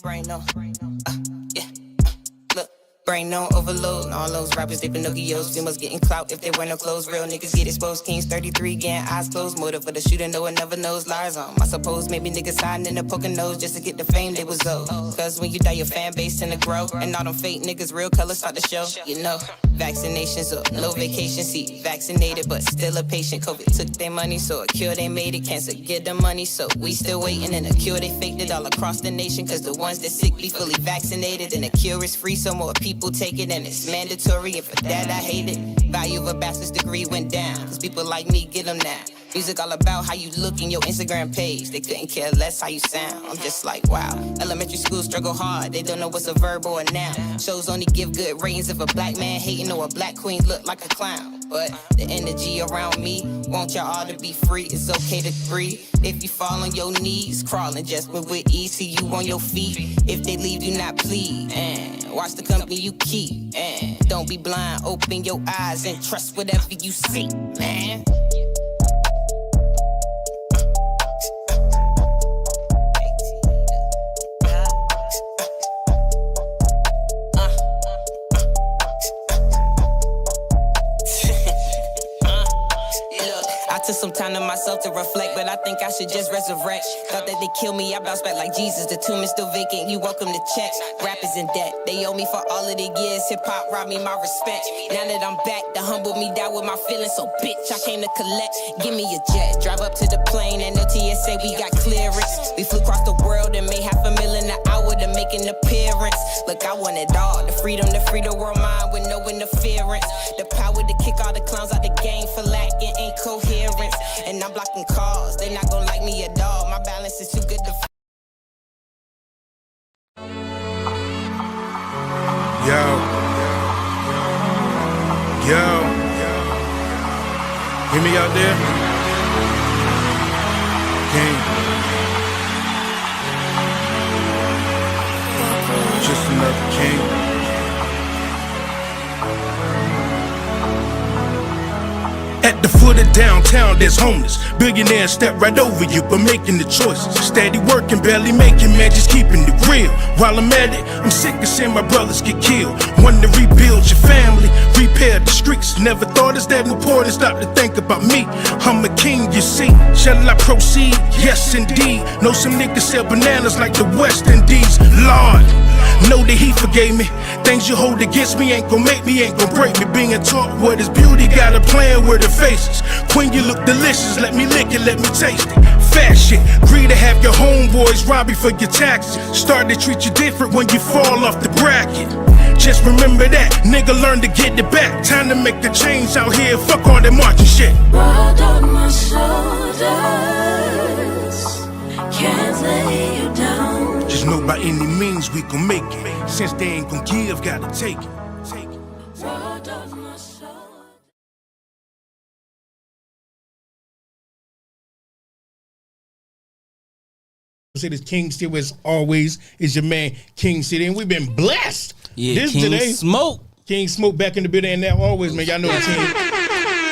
Brain on, yeah. Look, brain on overload. And all those rappers, they Pinocchios. Females getting clout if they wear no clothes. Real niggas get exposed. Kings 33, getting eyes closed. Motive for the shooter, no one never knows. Lies on. I suppose maybe niggas hiding in the poking nose just to get the fame they was owed. Cause when you die, your fan base tend to grow. And all them fake niggas, real colors start to show. You know, vaccinations up, no vacation. See, vaccinated, but still a patient. COVID took their money, so a cure they made it. Cancer get the money, so we still waiting. And a cure they faked it all across the nation. Cause the ones that sick be fully vaccinated. And the cure is free, so more people take it. And it's mandatory, and for that I hate it. Value of a bachelor's degree went down. Cause people like me get them now. Music all about how you look in your Instagram page. They couldn't care less how you sound. I'm just like, wow. Elementary school struggle hard. They don't know what's a verb or a noun. Shows only give good ratings if a black man hating or a black queen look like a clown. But the energy around me, want y'all all to be free. It's okay to breathe. If you fall on your knees, crawling just with ease. See you on your feet. If they leave, do not plead. And watch the company you keep. And don't be blind. Open your eyes and trust whatever you see, man. Took some time to myself to reflect, but I think I should just resurrect. Thought that they kill me, I bounce back like Jesus. The tomb is still vacant, you welcome to check. Rappers in debt, they owe me for all of the years. Hip-hop robbed me my respect. Now that I'm back, the humble me down with my feelings. So bitch, I came to collect. Give me a jet, drive up to the plane, and no TSA, we got clearance. We flew across the world and made $500,000 an hour to make an appearance. Look, I want it all, the freedom to free the world mind with no interference. The power to kick all the clowns out the game for lacking incoherence. And I'm blocking calls, they not gonna like me at all. My balance is too good to Yo, hear me out there? King. Just another king. At the foot of downtown, there's homeless. Billionaires step right over you, but making the choices. Steady working, barely making, man, just keeping it real. While I'm at it, I'm sick of seeing my brothers get killed. Wanting to rebuild your family, repair the streets. Never thought it's that important, stop to think about me. I'm a king, you see. Shall I proceed? Yes, indeed. Know some niggas sell bananas like the West Indies. Lord, know that he forgave me. Things you hold against me ain't gon' make me, ain't gon' break me. Being taught what is beauty, got a plan where the faces. Queen, you look delicious, let me lick it, let me taste it. Fast shit, greed to have your homeboys rob you for your taxes. Start to treat you different when you fall off the bracket. Just remember that, nigga, learn to get it back. Time to make the change out here, fuck all that marching shit. World on my shoulders, can't lay you down. Just know by any means we gon' make it. Since they ain't gon' give, gotta take it. World on my shoulders. Say this King City, as always, is your man King City, and we've been blessed. Yeah, this King today, Smoke. King Smoke back in the building, and now always, man, y'all know the team.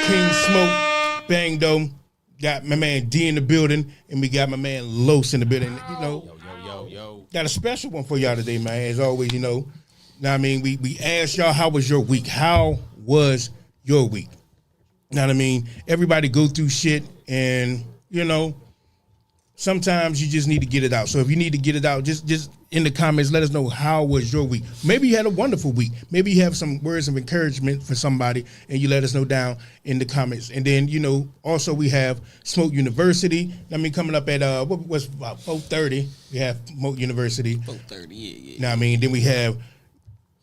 King Smoke, Bang Dome, got my man D in the building, and we got my man Los in the building. You know, Yo. got a special one for y'all today, man. As always, you know. Now, I mean, we asked y'all, how was your week? How was your week? Know what I mean? Everybody go through shit, and you know, sometimes you just need to get it out. So if you need to get it out, just in the comments, let us know how was your week. Maybe you had a wonderful week. Maybe you have some words of encouragement for somebody, and you let us know down in the comments. And then, you know, also we have Smoke University. I mean, coming up at what's about 4:30. We have Smoke University. 4:30, yeah. Now, I mean, then we have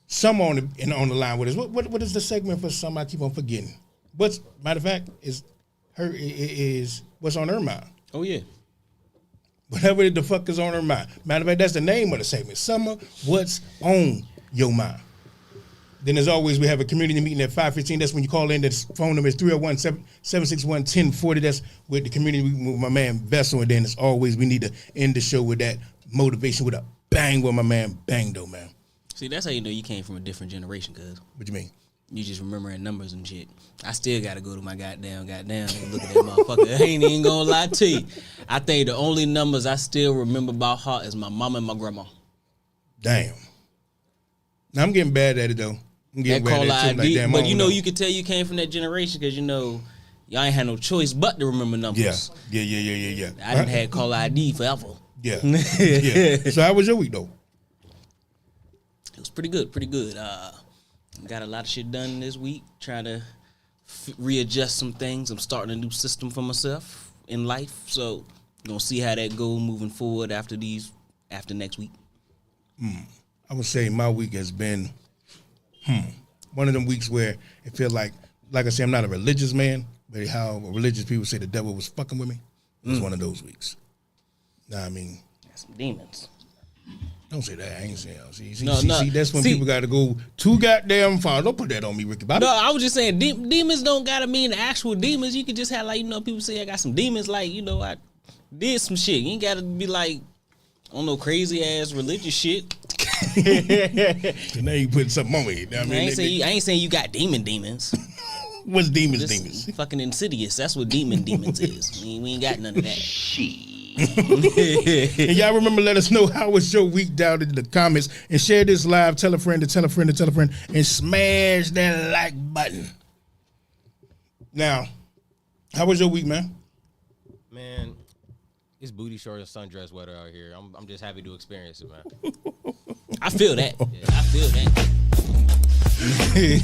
some on the line with us. What is the segment for some? I keep on forgetting. What's matter of fact is what's on her mind. Oh yeah. Whatever the fuck is on her mind. Matter of fact, that's the name of the segment. Summer, what's on your mind? Then as always, we have a community meeting at 5:15. That's when you call in. The phone number is 301-761-1040. That's with the community meeting with my man Vessel. And then as always, we need to end the show with that motivation with a bang with my man Bang though, man. See, that's how you know you came from a different generation, cuz. What you mean? You just remembering numbers and shit. I still gotta go to my goddamn, and look at that motherfucker. I ain't even gonna lie to you. I think the only numbers I still remember about her is my mama and my grandma. Damn. Now I'm getting bad at it though. I'm getting That bad caller at it too. ID, Damn, I but don't you know you can tell you came from that generation because you know y'all ain't had no choice but to remember numbers. Yeah. I didn't had caller ID forever. Yeah. Yeah. So how was your week though? It was pretty good, pretty good. Got a lot of shit done this week, trying to readjust some things. I'm starting a new system for myself in life, so gonna see how that go moving forward after next week. I would say my week has been one of them weeks where it feels like I say, I'm not a religious man, but how religious people say the devil was fucking with me. It was one of those weeks. Nah, I mean, Some demons. don't say that. I ain't saying. See, that's when See- people got to go too goddamn far. Don't put that on me, Ricky Bobby. No, I was just saying demons don't gotta mean actual demons. You could just have people say I got some demons, like I did some shit. You ain't gotta be like on no crazy ass religious shit. So now you putting something on me. I I mean, ain't saying you got demons. what's demons? Just Demons. fucking insidious. That's what demons is. We ain't got none of that. And y'all remember, let us know how was your week down in the comments and share this live. Tell a friend to tell a friend to tell a friend and smash that like button. Now, how was your week, man? Man, it's booty short and sundress weather out here. I'm just happy to experience it, man. I feel that. I feel that.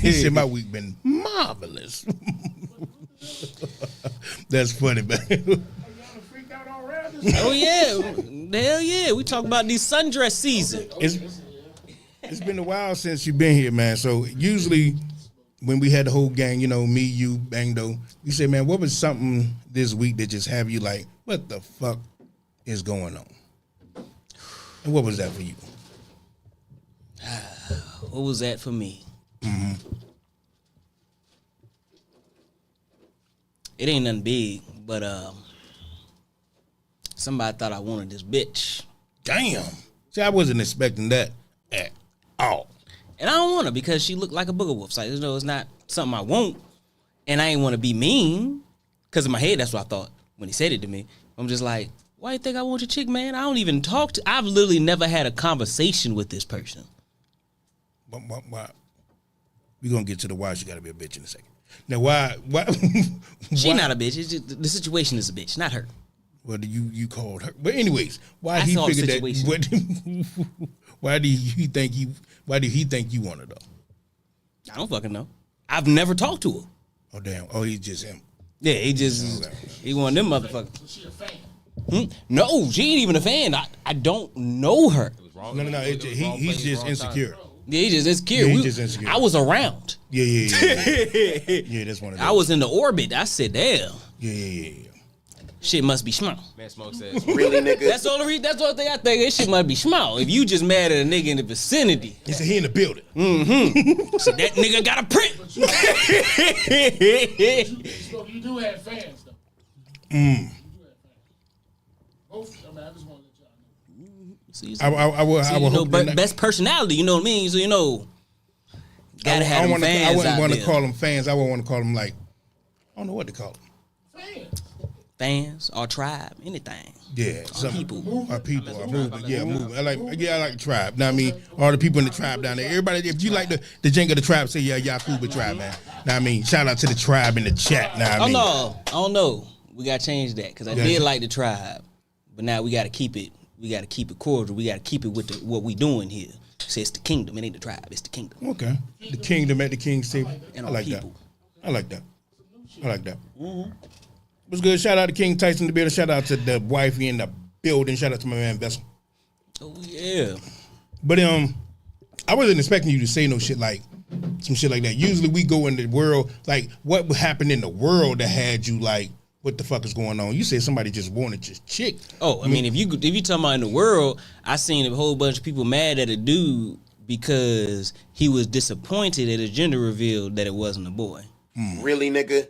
He said my week been marvelous. That's funny, man. Oh yeah, hell yeah. We talk about these sundress season. It's been a while since you've been here, man. So usually when we had the whole gang, me, you, Bangdo, we say, man, what was something this week that just have you like, what the fuck is going on? And what was that for you? What was that for me? It ain't nothing big, but somebody thought I wanted this bitch. Damn. See, I wasn't expecting that at all. And I don't want her because she looked like a booger wolf. It's like, it's not something I want. And I ain't want to be mean. Because in my head, that's what I thought when he said it to me. I'm just like, why you think I want your chick, man? I don't even talk to... I've literally never had a conversation with this person. Why? We're going to get to the why she got to be a bitch in a second. Now, why? She not a bitch. It's just, the situation is a bitch, not her. Well, you called her. But anyways, why I he saw the figured situation. that? Why did he think you wanted her? I don't fucking know. I've never talked to her. Oh damn! Oh, he's just him. Yeah, he one of them motherfuckers. So she a fan? No, she ain't even a fan. I don't know her. No. He's just insecure. Yeah, he's just insecure. Yeah, he's just insecure. I was around. Yeah. Yeah, that's one of those. I was in the orbit. I said, damn. Yeah. Shit must be small. Man, Smoke says, Really, nigga? That's the only reason. That's the only thing I think. This shit must be small. If you just mad at a nigga in the vicinity, He said he in the building. so that nigga got a print. You do have fans, though. You do have fans. Both, I just want to let y'all know. I will hope that- best personality. You know what I mean? So gotta have them fans I wouldn't out want to there. call them fans. I would want to call them like, I don't know what to call them. Fans. Fans or tribe, anything. Yeah, some people. Our people, our movement. Yeah, movement. I like the tribe. Know what I mean? All the people in the tribe down there. Everybody, if you like the jank of the tribe, say yeah, Yakuba tribe, man. Know what I mean? Shout out to the tribe in the chat. Know what I Oh mean? no, I don't know. We gotta change that because I Yeah. did like the tribe, but now we gotta keep it. We gotta keep it cordial. We gotta keep it with what we doing here. Say it's the kingdom. It ain't the tribe. It's the kingdom. Okay. The kingdom at the king's table. And I our like that. people. I like that. What's good? Shout out to King Tyson the builder. Shout out to the wifey in the building. Shout out to my man Vessel. Oh yeah. But I wasn't expecting you to say no shit like some shit like that. Usually we go in the world like what happened in the world that had you like what the fuck is going on? You said somebody just wanted your chick. Oh, I mean, if you talking about in the world, I seen a whole bunch of people mad at a dude because he was disappointed at his gender reveal that it wasn't a boy. Really, nigga?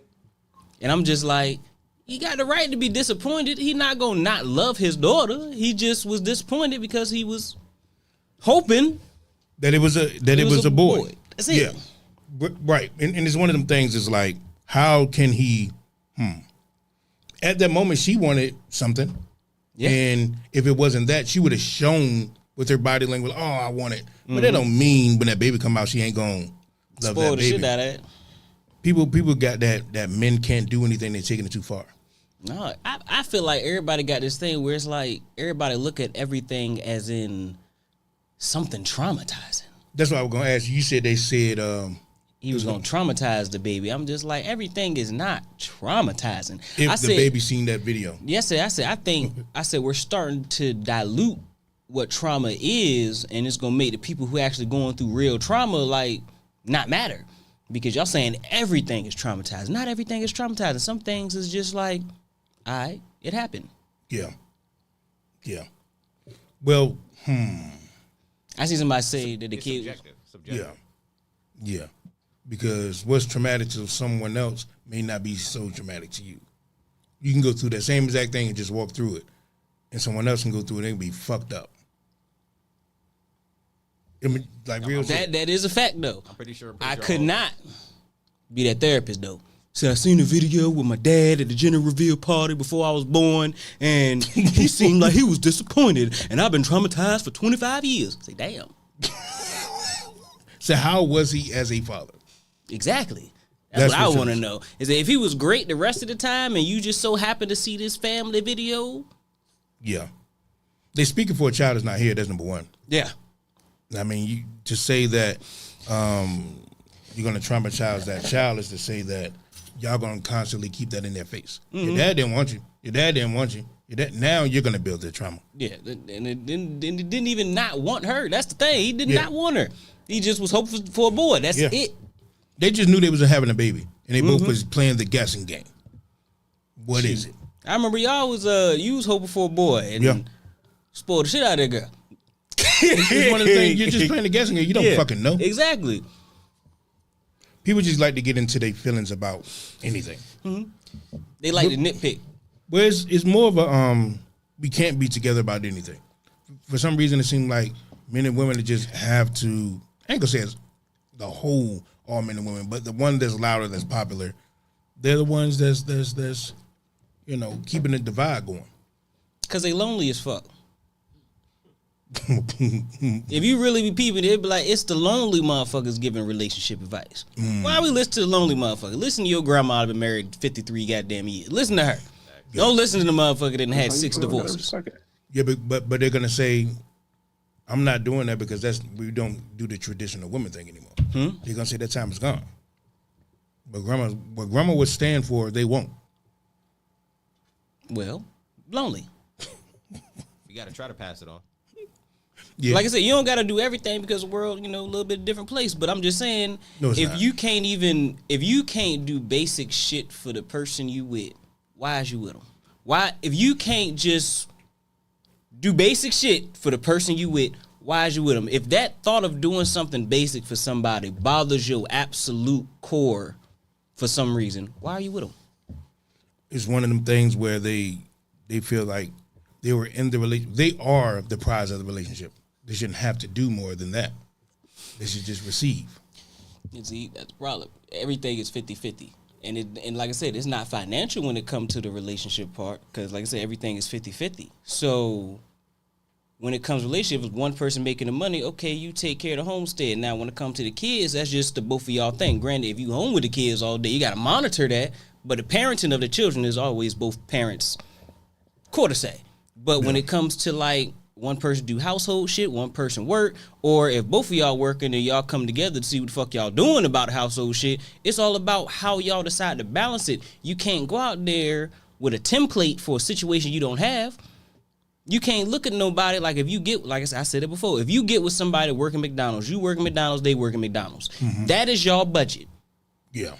And I'm just like, he got the right to be disappointed. He not gonna not love his daughter. He just was disappointed because he was hoping That it was a boy. That's it. Yeah. Right. And it's one of them things is like, how can he At that moment she wanted something. Yeah. And if it wasn't that, she would have shown with her body language. Oh, I want it, but that don't mean when that baby come out, she ain't gonna love Spoil that the shit baby. out of it. People got that men can't do anything. They're taking it too far. No, I feel like everybody got this thing where it's like everybody look at everything as in something traumatizing. That's what I was gonna ask you. You said they said He was gonna traumatize the baby. I'm just like, everything is not traumatizing. if I the said, baby seen that video. yesterday, I said we're starting to dilute what trauma is, and it's gonna make the people who actually going through real trauma like not matter. Because y'all saying everything is traumatizing. Not everything is traumatizing. Some things is just like, all right, it happened. Yeah. Well, I see somebody say that the It's kid. subjective. yeah. Because what's traumatic to someone else may not be so traumatic to you. You can go through that same exact thing and just walk through it, and someone else can go through it and be fucked up. I mean, like real shit. That is a fact though. I'm pretty sure. I could not be that therapist though. So I seen a video with my dad at the gender reveal party before I was born, and he seemed like he was disappointed, and I've been traumatized for 25 years. I say, damn. So how was he as a father? Exactly. That's That's what I what want to yours- know. Is that if he was great the rest of the time, and you just so happen to see this family video? Yeah. They speaking for a child is not here. That's number one. Yeah. I mean, you to say that you're gonna traumatize that child is to say that y'all gonna constantly keep that in their face. Your dad didn't want you. Your dad didn't want you. Now you're gonna build their trauma. Yeah, and it didn't even not want her. That's the thing. He did Yeah. not want her. He just was hoping for a boy. That's Yeah. it. They just knew they was having a baby, and they both was playing the guessing game. What is it? I remember y'all was you was hoping for a boy and Yeah. spoiled the shit out of that girl. It's one of the things you're just playing the guessing game. You don't Yeah, fucking know. exactly. People just like to get into their feelings about anything. They like to nitpick. Well, it's more of a we can't be together about anything. For some reason, it seems like men and women just have to. I ain't gonna say it's the whole all men and women, but the one that's louder, that's popular, they're the ones that's keeping the divide going. Cause they lonely as fuck. If you really be peeping, it'd be like it's the lonely motherfuckers giving relationship advice. Why we listen to the lonely motherfucker? Listen to your grandma been married 53 goddamn years. Listen to her. Don't listen to the motherfucker that had 6 divorces. Yeah, but they're gonna say, I'm not doing that because we don't do the traditional women thing anymore. They're gonna say that time is gone. But what grandma would stand for, they won't. Well, lonely. You got to try to pass it on. Yeah. Like I said, you don't got to do everything because the world, a little bit different place. But I'm just saying, No, it's if not. if you can't do basic shit for the person you with, why is you with them? Why, if you can't just do basic shit for the person you with, why is you with them? If that thought of doing something basic for somebody bothers your absolute core for some reason, why are you with them? It's one of them things where they feel like they were in the relationship. They are the prize of the relationship. They shouldn't have to do more than that. They should just receive. See, that's the problem. Everything is 50-50. And like I said, it's not financial when it comes to the relationship part. Because like I said, everything is 50-50. So when it comes to relationship, if one person making the money, okay, you take care of the homestead. Now when it comes to the kids, that's just the both of y'all thing. Granted, if you home with the kids all day, you got to monitor that. But the parenting of the children is always both parents' quarter say. But when it comes to like one person do household shit, one person work, or if both of y'all working and y'all come together to see what the fuck y'all doing about household shit, it's all about how y'all decide to balance it. You can't go out there with a template for a situation you don't have. You can't look at nobody like if you get, like I said it before, if you get with somebody working McDonald's, you working McDonald's, they working McDonald's. That is y'all budget. Yeah.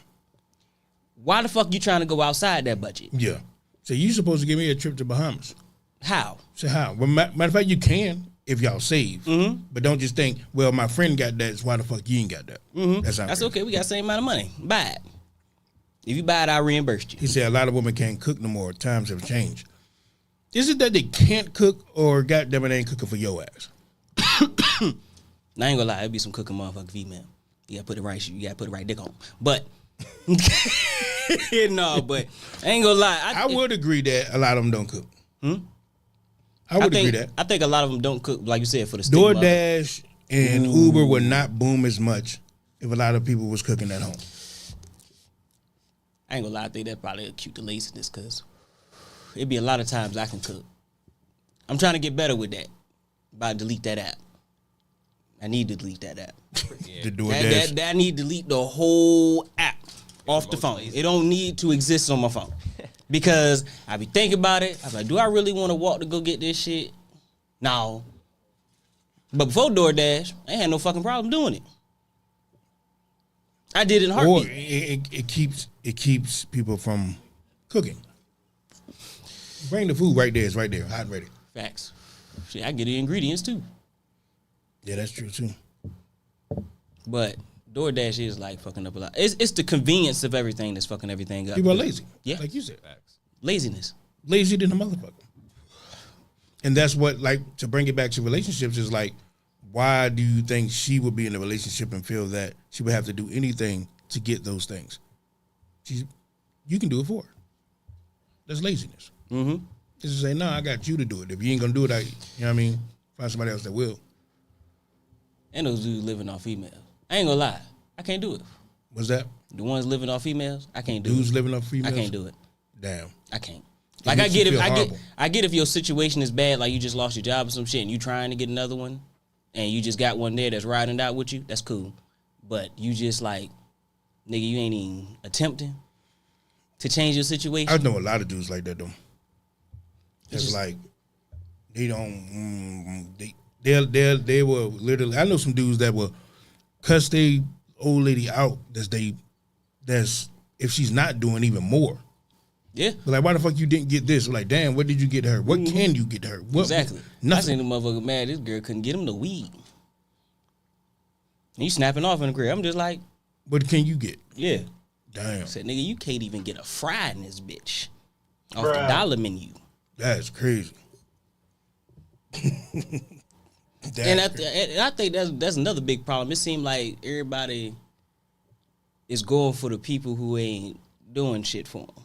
Why the fuck you trying to go outside that budget? Yeah. So you supposed to give me a trip to Bahamas. How? So how? Well, matter of fact, you can if y'all save. But don't just think, well, my friend got that, so why the fuck you ain't got that? That's not That's fair. okay. We got the same amount of money. Buy it. If you buy it, I reimburse you. He said a lot of women can't cook no more. Times have changed. Is it that they can't cook or goddamn it, they ain't cooking for your ass? Now, I ain't gonna lie, it'd be some cooking motherfucking female. You gotta put the right you gotta put the right dick on. But no, but I ain't gonna lie. I would agree that a lot of them don't cook. I would think, agree that. I think a lot of them don't cook, like you said, for the stigma of it. DoorDash and Uber would not boom as much if a lot of people was cooking at home. I ain't gonna lie, I think that probably acute the laziness because it'd be a lot of times I can cook. I'm trying to get better with that. About to delete that app. I need to delete that app. The DoorDash. I need to delete the whole app off the phone. It don't need to exist on my phone. Because I be thinking about it. I'm like, do I really want to walk to go get this shit? No. But before DoorDash, I ain't had no fucking problem doing it. I did it in a Or heartbeat. it keeps people from cooking. Bring the food right there. It's right there, hot and ready. Facts. Shit, I get the ingredients too. Yeah, that's true too. But DoorDash is like fucking up a lot. It's the convenience of everything that's fucking everything up. People are lazy. Yeah. Like you said. Laziness. Lazy than a motherfucker. And that's what, like, to bring it back to relationships is like, why do you think she would be in a relationship and feel that she would have to do anything to get those things? You can do it for her. That's laziness. Mm-hmm. Just to say, no, I got you to do it. If you ain't gonna do it, you know what I mean? Find somebody else that will. And those dudes living off females. I ain't gonna lie. I can't do it. What's that? The ones living off females, I can't do Dudes it. living off females? I can't do it. Damn. I can't. Like makes I get you if feel I get horrible. I get if your situation is bad, like you just lost your job or some shit, and you trying to get another one, and you just got one there that's riding out with you. That's cool. But you just like, nigga, you ain't even attempting to change your situation. I know a lot of dudes like that though. It's just- like they don't. They were literally. I know some dudes that will cuss they old lady out. That's if she's not doing even more. Yeah, But like, why the fuck you didn't get this? Like, damn, what did you get her? What can you get her? What, exactly. I Nothing. seen the motherfucker mad. This girl couldn't get him the weed. And you snapping off in the crib. I'm just like, What can you get? yeah. Damn, Said, nigga, you can't even get a fry in this bitch off the dollar menu. that's crazy. And I think that's another big problem. It seemed like everybody is going for the people who ain't doing shit for them.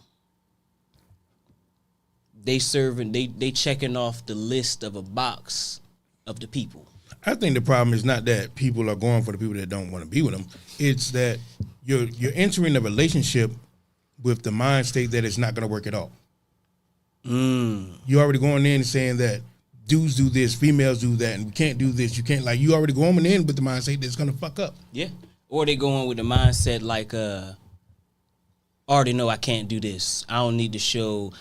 They serving, they checking off the list of a box of the people. I think the problem is not that people are going for the people that don't want to be with them. It's that you're entering a relationship with the mind state that it's not going to work at all. You're already going in and saying that dudes do this, females do that, and we can't do this. You can't, like, you already going in with the mind state that's going to fuck up. Yeah. Or they going with the mindset like, I already know I can't do this. I don't need to show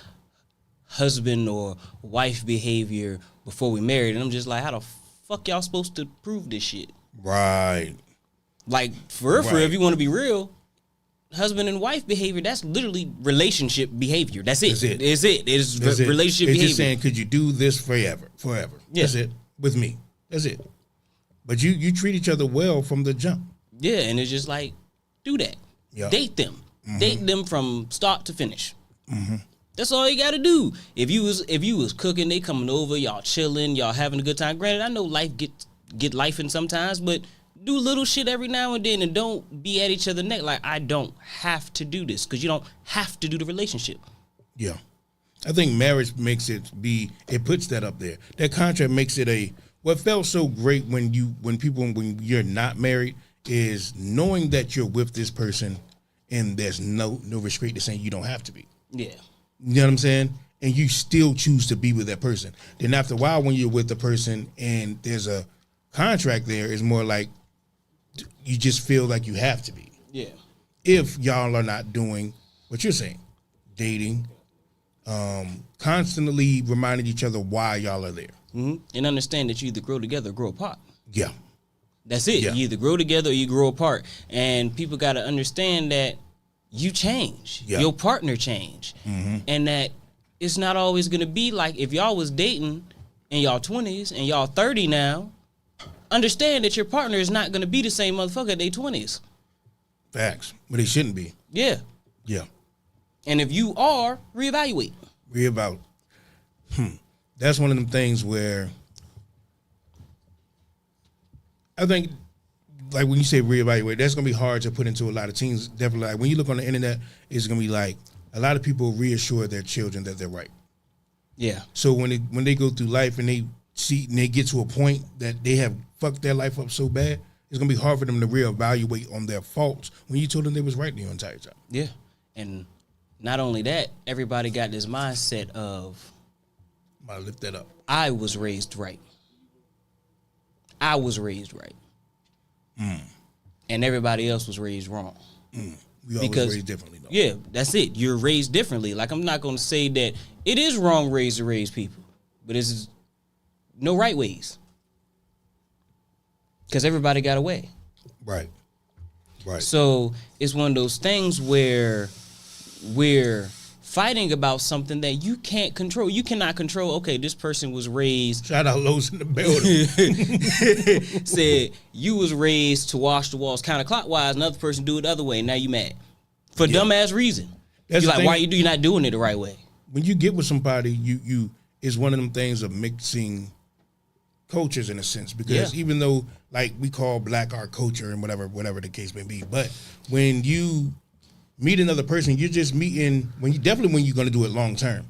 husband or wife behavior before we married. And I'm just like, how the fuck y'all supposed to prove this shit? Right. Like, for real, Right. if you want to be real, husband and wife behavior, that's literally relationship behavior. That's it. That's it. It's it. It's That's it. relationship It's behavior. just saying, could you do this forever? Yeah. That's it. With me. That's it. But you treat each other well from the jump. Yeah, and it's just like, do that. Yeah. Date them. Date them from start to finish. That's all you got to do. If you was cooking, they coming over, y'all chilling, y'all having a good time. Granted, I know life get life in sometimes, but do little shit every now and then, and don't be at each other's neck like, I don't have to do this, because you don't have to do the relationship. Yeah. I think marriage makes it puts that up there. That contract makes it what felt so great when you're not married is knowing that you're with this person and there's no restraint to saying you don't have to be. Yeah. You know what I'm saying? And you still choose to be with that person. Then after a while, when you're with the person and there's a contract there, it's more like you just feel like you have to be. Yeah. If y'all are not doing what you're saying, dating, constantly reminding each other why y'all are there. Mm-hmm. And understand that you either grow together or grow apart. Yeah. That's it. Yeah. You either grow together or you grow apart. And people got to understand that you change. Yeah. Your partner change. And that it's not always going to be like if y'all was dating in y'all 20s and y'all 30 now, understand that your partner is not going to be the same motherfucker at their 20s. Facts. But it shouldn't be. Yeah. Yeah. And if you are, reevaluate. Reevaluate. That's one of them things where I think, like when you say reevaluate, that's gonna be hard to put into a lot of teens. Definitely, like when you look on the internet, it's gonna be like a lot of people reassure their children that they're right. Yeah. So when they go through life and they get to a point that they have fucked their life up so bad, it's gonna be hard for them to reevaluate on their faults when you told them they was right the entire time. Yeah. And not only that, everybody got this mindset of I lift that up. I was raised right. I was raised right. And everybody else was raised wrong. We always raised differently though. Yeah, that's it. You're raised differently. Like, I'm not going to say that it is wrong ways to raise people, but it's no right ways. Because everybody got a way. Right. Right. So it's one of those things where we're fighting about something that you can't control. You cannot control, okay, this person was raised, Shout out Lowe's in the building. said you was raised to wash the walls counterclockwise, another person do it the other way, and now you mad. For dumbass reason. That's You're the like, thing. why you're not doing it the right way? When you get with somebody, you it's one of them things of mixing cultures in a sense, because Yeah. even though like we call black our culture and whatever the case may be, but when you meet another person, you're just meeting when you're going to do it long term.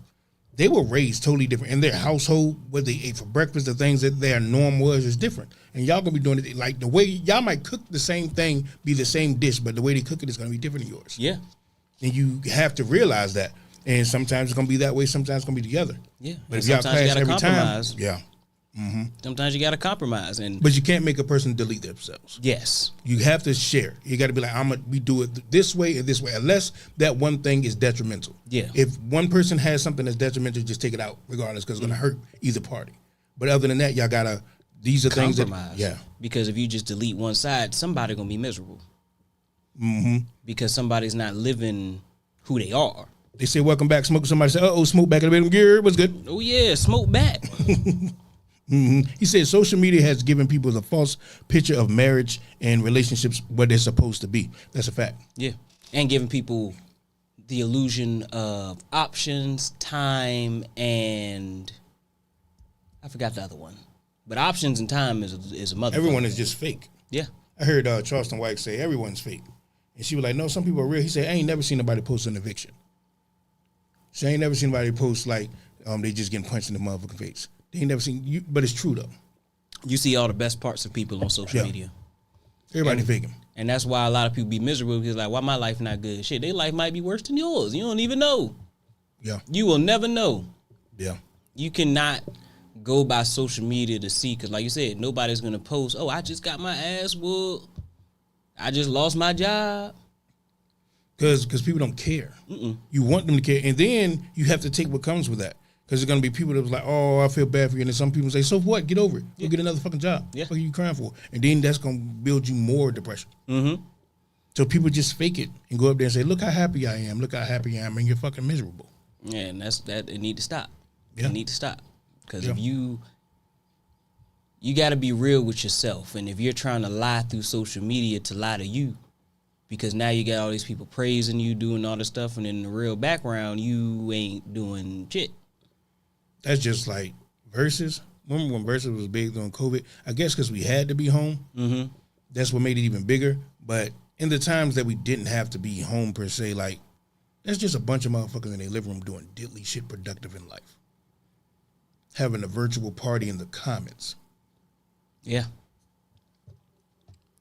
They were raised totally different in their household. What they ate for breakfast, the things that their norm was is different, and y'all gonna be doing it like the way y'all might cook the same thing, be the same dish, but the way they cook it is gonna be different than yours. Yeah. And you have to realize that. And sometimes it's gonna be that way, sometimes it's gonna be the other. Yeah. But And if y'all sometimes you clash gotta every compromise. time, yeah. Sometimes you got to compromise. And But you can't make a person delete themselves. yes. You have to share. You got to be like, we do it this way and this way, unless that one thing is detrimental. Yeah. If one person has something that's detrimental, just take it out regardless, because it's gonna hurt either party. But other than that, y'all gotta. These are things that Compromise. yeah. Because if you just delete one side, somebody going to be miserable. Because somebody's not living who they are. They say welcome back, smoke. Somebody say, smoke back in the gear. What's good? Oh, yeah. Smoke back. He said social media has given people a false picture of marriage and relationships what they're supposed to be. That's a fact. Yeah. And giving people the illusion of options, time, and I forgot the other one. But options and time is a mother. Everyone is just fake. Yeah. I heard Charleston White say everyone's fake. And she was like, no, some people are real. He said, I ain't never seen nobody post an eviction. She ain't never seen nobody post like they just getting punched in the motherfucking face. They ain't never seen you, but it's true though. You see all the best parts of people on social Yeah. media. Everybody faking. And that's why a lot of people be miserable because like, why my life not good? Shit, their life might be worse than yours. You don't even know. Yeah. You will never know. Yeah. You cannot go by social media to see, because like you said, nobody's going to post, I just got my ass whooped. I just lost my job. Because people don't care. You want them to care. And then you have to take what comes with that. Because there's going to be people that was like, I feel bad for you. And then some people say, so what? Get over it. Go get another fucking job. Yeah. What are you crying for? And then that's going to build you more depression. Mm-hmm. So people just fake it and go up there and say, look how happy I am. Look how happy I am. And you're fucking miserable. Yeah, and it need to stop. Yeah. It need to stop. Because Yeah. if you got to be real with yourself. And if you're trying to lie through social media to lie to you, because now you got all these people praising you, doing all this stuff, and in the real background, you ain't doing shit. That's just like Versus. Remember when Versus was big during COVID? I guess because we had to be home. Mm-hmm. That's what made it even bigger. But in the times that we didn't have to be home per se, like, that's just a bunch of motherfuckers in their living room doing diddly shit productive in life. Having a virtual party in the comments. Yeah.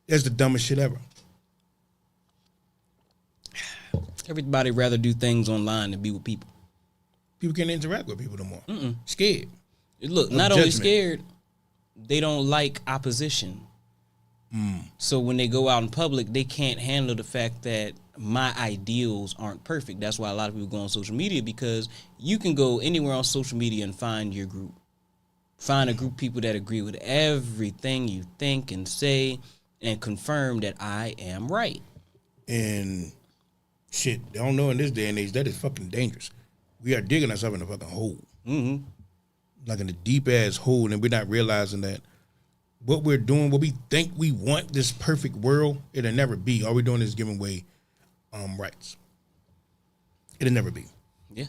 That's the dumbest shit ever. Everybody rather do things online than be with people. People can't interact with people no more. Scared. Look, Of not only judgment. scared, they don't like opposition. So when they go out in public, they can't handle the fact that my ideals aren't perfect. That's why a lot of people go on social media, because you can go anywhere on social media and find your group. Find a group of people that agree with everything you think and say and confirm that I am right. And shit, they don't know in this day and age, that is fucking dangerous. We are digging ourselves in a fucking hole. Mm-hmm. Like in a deep ass hole, and we're not realizing that what we're doing, what we think we want, this perfect world, it'll never be. All we're doing is giving away rights. It'll never be. Yeah.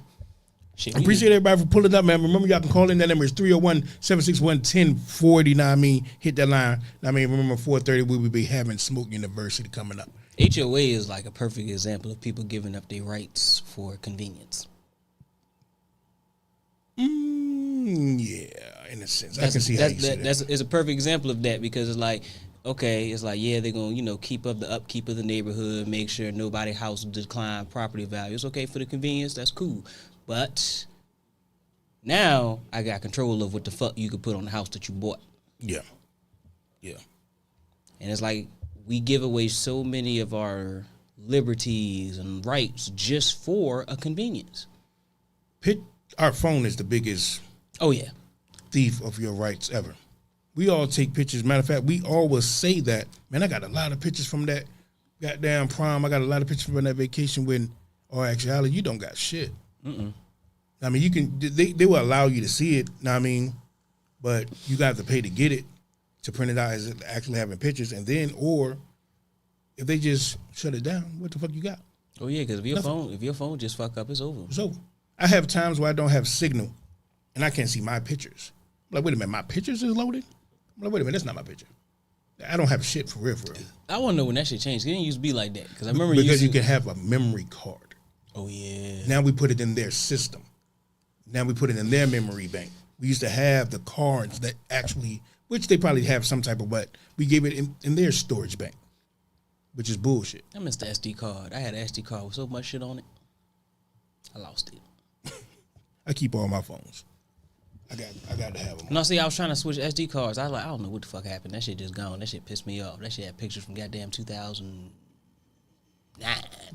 Shit, I appreciate everybody for pulling up, man. Remember, y'all can call in. That number is 301-761-1040. Now, I mean, hit that line. I mean, remember, 4:30, we will be having Smoke University coming up. HOA is like a perfect example of people giving up their rights for convenience. in a sense. I can see how you say that. That's it's a perfect example of that because it's like, okay, it's like, yeah, they're going to, keep up the upkeep of the neighborhood, make sure nobody house decline property values. Okay, for the convenience, that's cool. But now I got control of what the fuck you could put on the house that you bought. Yeah. Yeah. And it's like we give away so many of our liberties and rights just for a convenience. Our phone is the biggest Oh, yeah. thief of your rights ever. We all take pictures. Matter of fact, we always say that. Man, I got a lot of pictures from that goddamn prom. I got a lot of pictures from that vacation when, or actually, you don't got shit. I mean, you can. They will allow you to see it. Know what I mean, but you got to pay to get it, to print it out as actually having pictures, and then, or if they just shut it down, what the fuck you got? Oh, yeah, because if your phone just fuck up, it's over. It's over. I have times where I don't have signal, and I can't see my pictures. I'm like, wait a minute, my pictures is loaded? I'm like, wait a minute, that's not my picture. I don't have shit for real, for real. I want to know when that shit changed. It didn't used to be like that. Because I remember Because you can have a memory card. Oh, yeah. Now we put it in their system. Now we put it in their memory bank. We used to have the cards that actually, which they probably have some type of, but we gave it in their storage bank, which is bullshit. I missed the SD card. I had an SD card with so much shit on it. I lost it. I keep all my phones. I got to have them. No, see, I was trying to switch SD cards. I was like, I don't know what the fuck happened. That shit just gone. That shit pissed me off. That shit had pictures from goddamn 2009.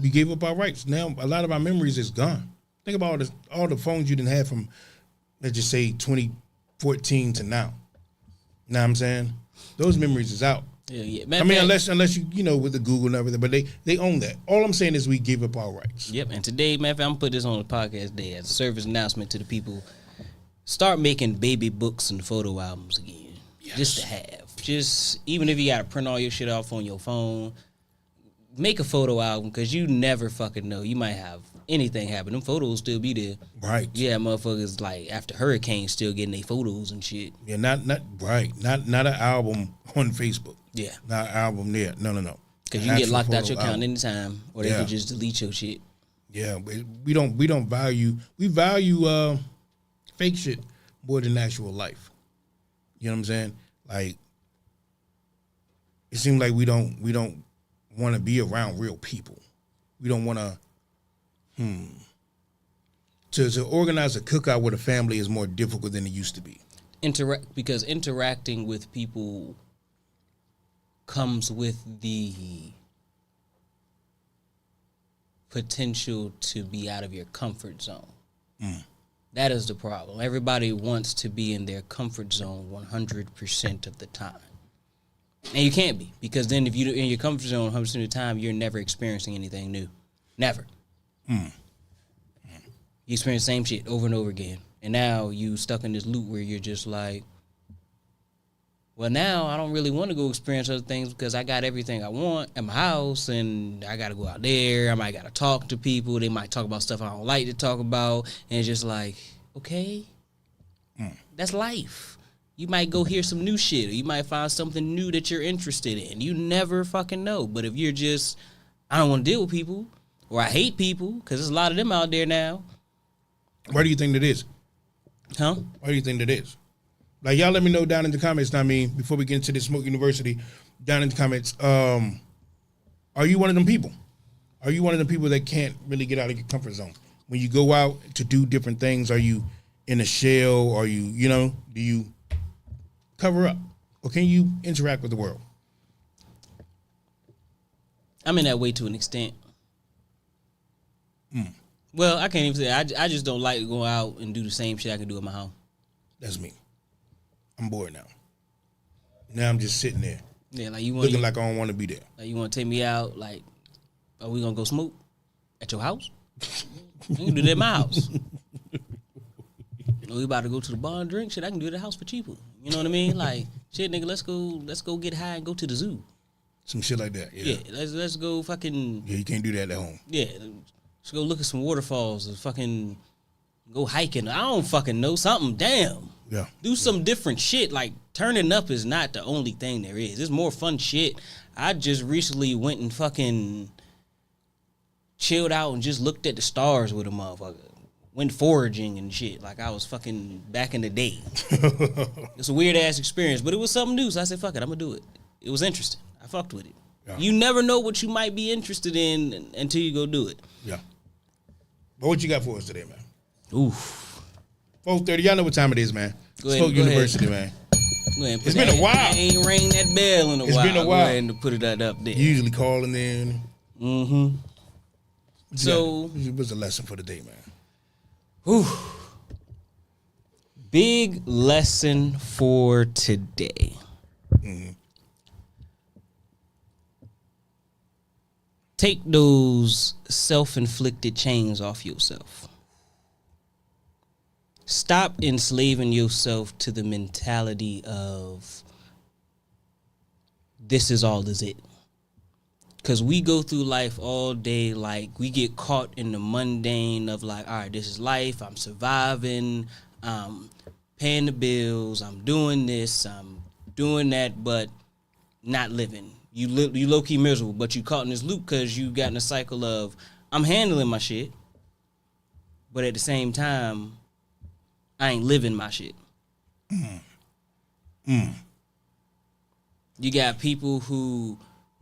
We gave up our rights. Now a lot of our memories is gone. Think about all the phones you didn't have from, let's just say 2014 to now. Know what I'm saying? Those memories is out. Yeah. I mean, unless you with the Google and everything, but they own that. All I'm saying is we gave up our rights. Yep, and today, man, I'm going to put this on the podcast day as a service announcement to the people. Start making baby books and photo albums again. Yes. Just to have. Just, even if you got to print all your shit off on your phone, make a photo album because you never fucking know. You might have anything happen. Them photos still be there. Right. Yeah, motherfuckers like after hurricanes still getting their photos and shit. Yeah, not an album on Facebook. Yeah. Not an album there. No. Because you can get locked out your account anytime or they can just delete your shit. Yeah, we don't value, we value fake shit more than actual life. You know what I'm saying? Like, it seems like we don't want to be around real people. We don't want to organize a cookout with a family is more difficult than it used to be. Because interacting with people comes with the potential to be out of your comfort zone. That is the problem. Everybody wants to be in their comfort zone 100% of the time. And you can't be, because then if you're in your comfort zone 100% of the time, you're never experiencing anything new. Never. You experience the same shit over and over again. And now you stuck in this loop where you're just like, well, now I don't really want to go experience other things because I got everything I want at my house and I got to go out there. I might got to talk to people. They might talk about stuff I don't like to talk about. And it's just like, okay, that's life. You might go hear some new shit or you might find something new that you're interested in. You never fucking know. But if you're just, I don't want to deal with people or I hate people because there's a lot of them out there now. Why do you think that is? Huh? Why do you think that is? Like, y'all let me know down in the comments, I mean, before we get into this Smoke University, down in the comments, are you one of them people? Are you one of them people that can't really get out of your comfort zone? When you go out to do different things, are you in a shell? Are you, do you cover up? Or can you interact with the world? I'm in that way to an extent. Well, I can't even say. I just don't like to go out and do the same shit I can do at my house. That's me. I'm bored now. Now I'm just sitting there. Yeah, like you want looking like I don't want to be there. Like you want to take me out? Like, are we gonna go smoke at your house? You can do that at my house. We about to go to the bar and drink shit. I can do it at the house for cheaper. You know what I mean? Like, shit, nigga, let's go get high and go to the zoo. Some shit like that. Yeah. Let's go fucking. Yeah, you can't do that at home. Yeah, let's go look at some waterfalls and fucking go hiking. I don't fucking know something. Damn. Yeah. Do some different shit. Like, turning up is not the only thing there is. There's more fun shit. I just recently went and fucking chilled out and just looked at the stars with a motherfucker. went foraging and shit. Like I was fucking back in the day. It's a weird ass experience, but it was something new. So I said, fuck it, I'm gonna do it. It was interesting. I fucked with it. Yeah. You never know what you might be interested in until you go do it. Yeah. But what you got for us today, man? Oof. 4:30. Y'all know what time it is, man. Go ahead, Spoke go ahead. University, man. Go ahead and put It's been a that- while. I ain't rang that bell in a It's while. been a while. Go ahead and put it up there. You usually calling in. Mm-hmm. So what's the lesson for the day, man? whew. Big lesson for today. Take those self-inflicted chains off yourself. Stop enslaving yourself to the mentality of this is all is it. Because we go through life all day like we get caught in the mundane of like, all right, this is life. I'm surviving. I'm paying the bills. I'm doing this. I'm doing that, but not living. You low-key miserable, but you caught in this loop because you got in a cycle of I'm handling my shit, but at the same time, I ain't living my shit. You got people who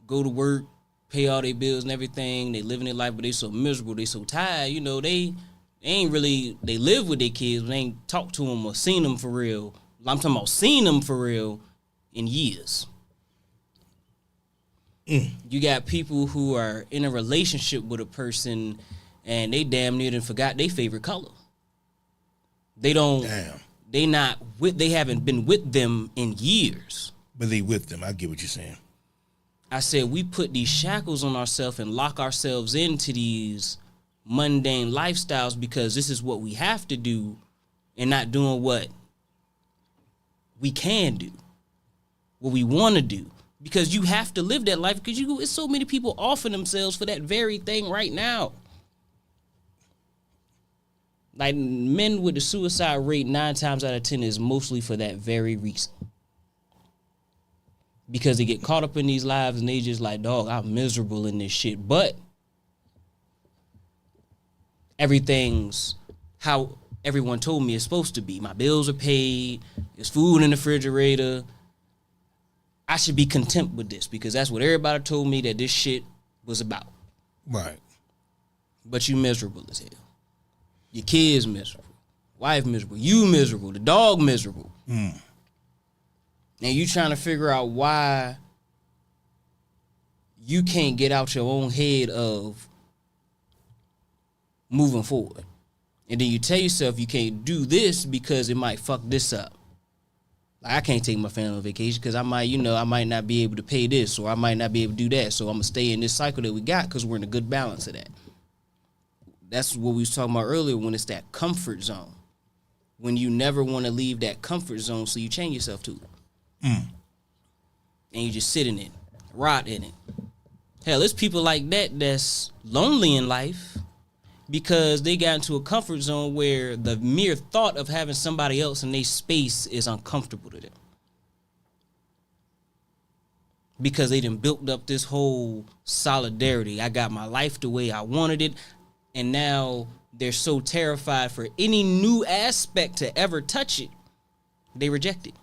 go to work, pay all their bills and everything. They living their life, but they so miserable. They so tired. You know, they ain't really, they live with their kids, but they ain't talked to them or seen them for real. I'm talking about seen them for real in years. You got people who are in a relationship with a person and they damn near done forgot their favorite color. They don't, Damn. they haven't been with them in years. But they with them. I get what you're saying. I said we put these shackles on ourselves and lock ourselves into these mundane lifestyles because this is what we have to do and not doing what we can do, what we want to do. Because you have to live that life because it's so many people offering themselves for that very thing right now. Like men with the suicide rate 9 times out of 10 is mostly for that very reason. Because they get caught up in these lives and they just like, dog, I'm miserable in this shit. But everything's how everyone told me it's supposed to be. My bills are paid. There's food in the refrigerator. I should be content with this because that's what everybody told me that this shit was about. Right. But you miserable as hell. Your kids miserable. Wife miserable. You miserable. The dog miserable. And you trying to figure out why you can't get out your own head of moving forward. And then you tell yourself you can't do this because it might fuck this up. Like I can't take my family on vacation because I might not be able to pay this or I might not be able to do that. So I'm going to stay in this cycle that we got because we're in a good balance of that. That's what we was talking about earlier when it's that comfort zone. When you never want to leave that comfort zone, so you chain yourself to it. And you just sit in it, rot in it. Hell, there's people like that that's lonely in life because they got into a comfort zone where the mere thought of having somebody else in their space is uncomfortable to them. Because they done built up this whole solidarity. I got my life the way I wanted it, and now they're so terrified for any new aspect to ever touch it, they reject it.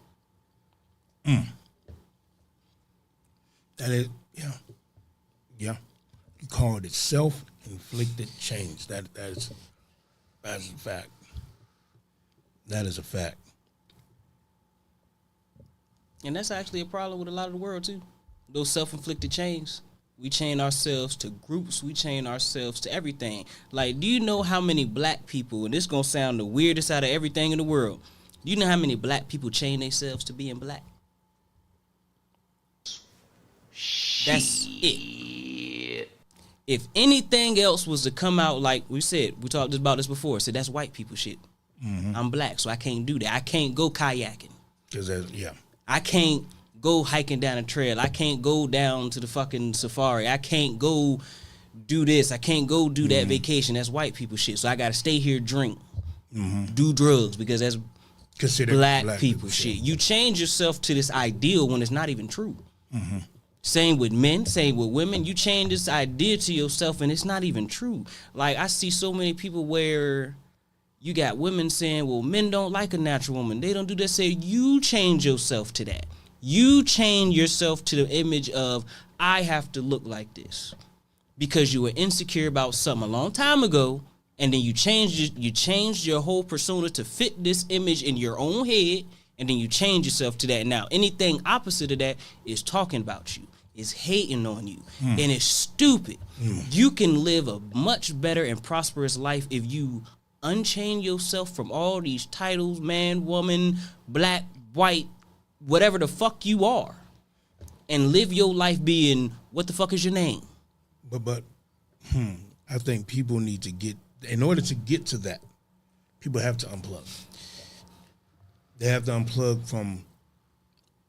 That is, yeah. Yeah. You called it self-inflicted change. That is a fact. That is a fact. And that's actually a problem with a lot of the world too. Those self-inflicted chains. We chain ourselves to groups. We chain ourselves to everything. Like, do you know how many black people, and this gonna sound the weirdest out of everything in the world, do you know how many black people chain themselves to being black? That's it. If anything else was to come out, like we said, we talked about this before, so that's white people shit. I'm black, so I can't do that. I can't go kayaking. Yeah. I can't go hiking down a trail. I can't go down to the fucking safari. I can't go do this. I can't go do that vacation. That's white people shit. So I got to stay here, drink, do drugs because that's Considered black people shit. You change yourself to this ideal when it's not even true. Same with men, same with women. You change this idea to yourself and it's not even true. Like I see so many people where You got women saying, well, men don't like a natural woman. They don't do that. Say, you change yourself to that. You change yourself to the image of, I have to look like this. Because you were insecure about something a long time ago, and then you changed your whole persona to fit this image in your own head, and then you change yourself to that. Now, anything opposite of that is talking about you, is hating on you, and it's stupid. You can live a much better and prosperous life if you unchain yourself from all these titles, man, woman, black, white, whatever the fuck you are, and live your life being, what the fuck is your name? But I think people need to get, in order to get to that, people have to unplug. They have to unplug from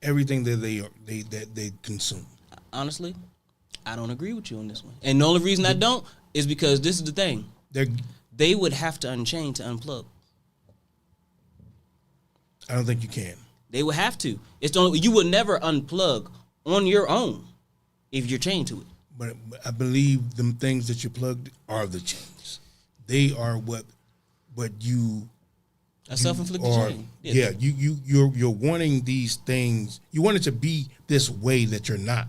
everything that they consume. Honestly, I don't agree with you on this one. And the only reason I don't is because this is the thing. They would have to unchain to unplug. I don't think you can. They would have to. You would never unplug on your own if you're chained to it. But I believe them things that you plugged are the chains. They are what you A self-inflicted chain. Yeah, you're wanting these things. You want it to be this way that you're not,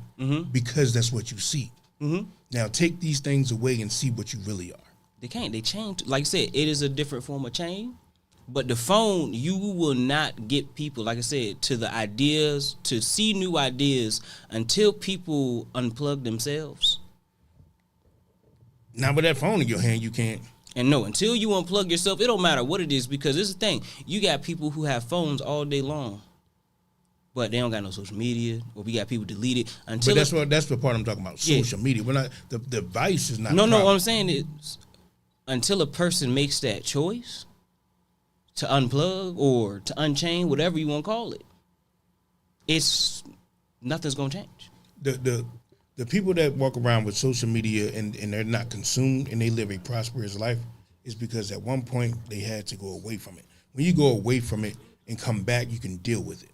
because that's what you see. Now take these things away and see what you really are. They can't. They chain. Like I said, it is a different form of chain. But the phone, you will not get people, like I said, to the ideas, to see new ideas until people unplug themselves. Now with that phone in your hand, you can't. And no, until you unplug yourself, it don't matter what it is, because this is the thing. You got people who have phones all day long, but they don't got no social media, or we got people deleted. Until but that's the part I'm talking about. Social media. We're not, the device is not. No, what I'm saying is, until a person makes that choice to unplug or to unchain, whatever you want to call it, nothing's gonna change. The people that walk around with social media and they're not consumed and they live a prosperous life is because at one point they had to go away from it. When you go away from it and come back, you can deal with it.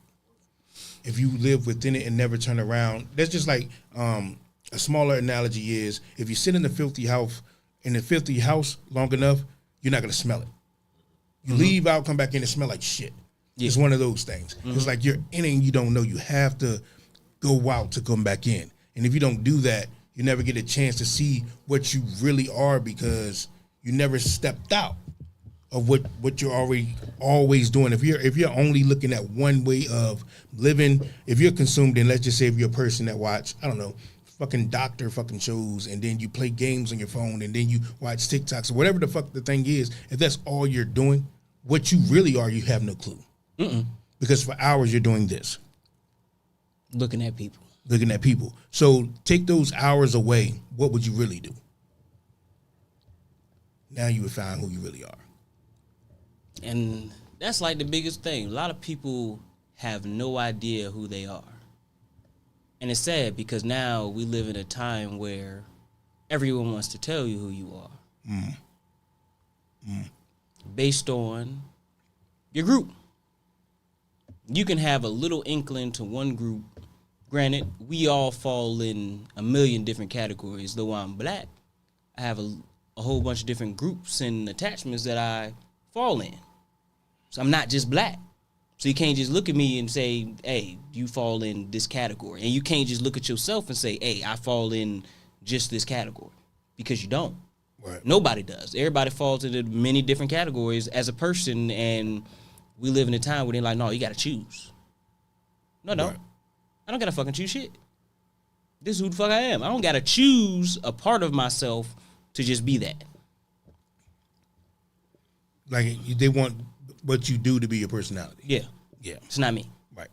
If you live within it and never turn around, that's just like a smaller analogy is if you sit in the filthy house long enough, you're not gonna smell it. You leave out, come back in and smell like shit. Yeah. It's one of those things. It's like you're in it and you don't know. You have to go out to come back in. And if you don't do that, you never get a chance to see what you really are because you never stepped out of what you're always doing. If you're only looking at one way of living, if you're consumed in, let's just say if you're a person that watch, I don't know, fucking doctor fucking shows, and then you play games on your phone, and then you watch TikToks, or whatever the fuck the thing is, if that's all you're doing, what you really are, you have no clue. Because for hours you're doing this. Looking at people. So take those hours away, what would you really do? Now you would find who you really are. And that's like the biggest thing. A lot of people have no idea who they are. And it's sad because now we live in a time where everyone wants to tell you who you are. Based on your group. You can have a little inkling to one group. Granted, we all fall in a million different categories. Though I'm black, I have a whole bunch of different groups and attachments that I fall in. So I'm not just black. So you can't just look at me and say, hey, you fall in this category. And you can't just look at yourself and say, hey, I fall in just this category. Because you don't. Right. Nobody does. Everybody falls into many different categories as a person, and we live in a time where they're like, no, you got to choose. No, don't. Right. I don't got to fucking choose shit. This is who the fuck I am. I don't got to choose a part of myself to just be that. Like, they want what you do to be your personality. Yeah. Yeah. It's not me. Right.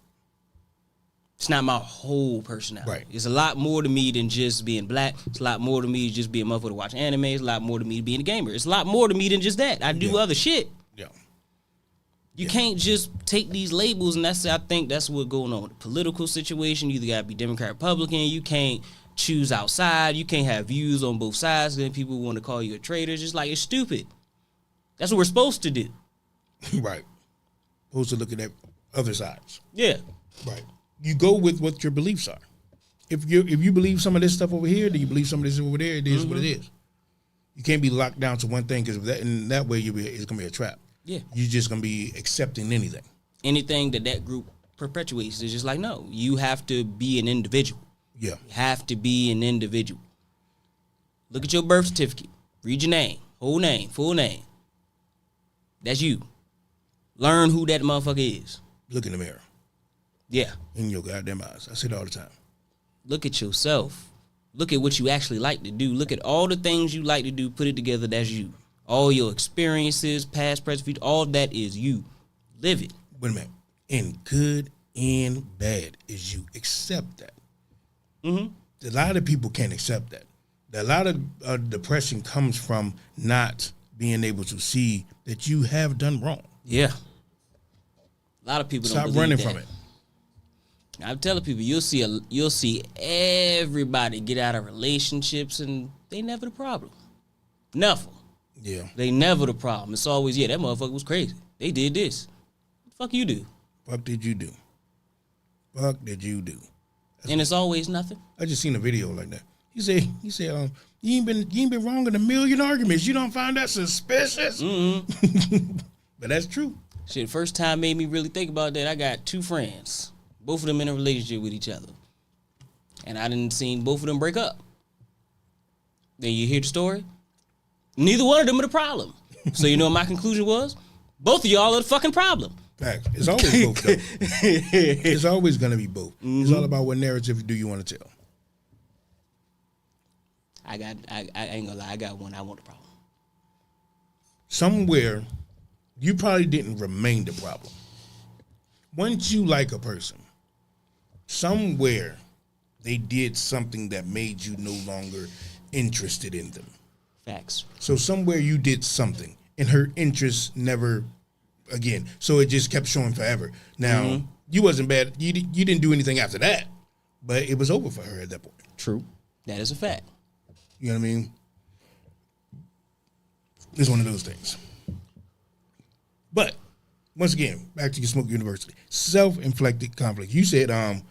It's not my whole personality. Right. It's a lot more to me than just being black. It's a lot more to me just being a motherfucker to watch anime. It's a lot more to me being a gamer. It's a lot more to me than just that. I do other shit. Yeah. You can't just take these labels, and I think that's what's going on. The political situation, you either got to be Democrat, Republican. You can't choose outside. You can't have views on both sides. Then people want to call you a traitor. It's just like, it's stupid. That's what we're supposed to do. Right. Supposed to look at other sides. Yeah. Right. You go with what your beliefs are. If you believe some of this stuff over here, then you believe some of this over there. It is what it is. You can't be locked down to one thing because in that way it's gonna be a trap. Yeah. You're just gonna be accepting anything. Anything that group perpetuates is just like, no, you have to be an individual. Yeah. You have to be an individual. Look at your birth certificate. Read your name, whole name, full name. That's you. Learn who that motherfucker is. Look in the mirror. Yeah. In your goddamn eyes. I say it all the time. Look at yourself. Look at what you actually like to do. Look at all the things you like to do. Put it together. That's you. All your experiences, past, present, future, all that is you. Live it. Wait a minute. In good and bad is you accept that. Mm-hmm. A lot of people can't accept that. A lot of depression comes from not being able to see that you have done wrong. Yeah. A lot of people Stop don't running believe from that. it. I'm telling people, you'll see everybody get out of relationships and they never the problem. Never. Yeah. They never the problem. It's always, yeah, that motherfucker was crazy. They did this. What the fuck you do? Fuck did you do? Fuck did you do? And it's always nothing. I just seen a video like that. He said, you ain't been wrong in a million arguments. You don't find that suspicious? Mm-hmm. But that's true. Shit, first time made me really think about that. I got 2 friends, both of them in a relationship with each other. And I didn't seen both of them break up. Then you hear the story. Neither one of them are the problem. So you know what my conclusion was? Both of y'all are the fucking problem. Fact. It's always both, though. It's always going to be both. It's all about what narrative do you want to tell. I ain't gonna lie, I got one. I want the problem. Somewhere, you probably didn't remain the problem. Once you like a person, somewhere they did something that made you no longer interested in them. Facts. So somewhere you did something, and her interest never, again. So it just kept showing forever. Now you wasn't bad. You didn't do anything after that, but it was over for her at that point. True. That is a fact. You know what I mean? It's one of those things. But once again, back to your Smoke University, self-inflicted conflict. You said, and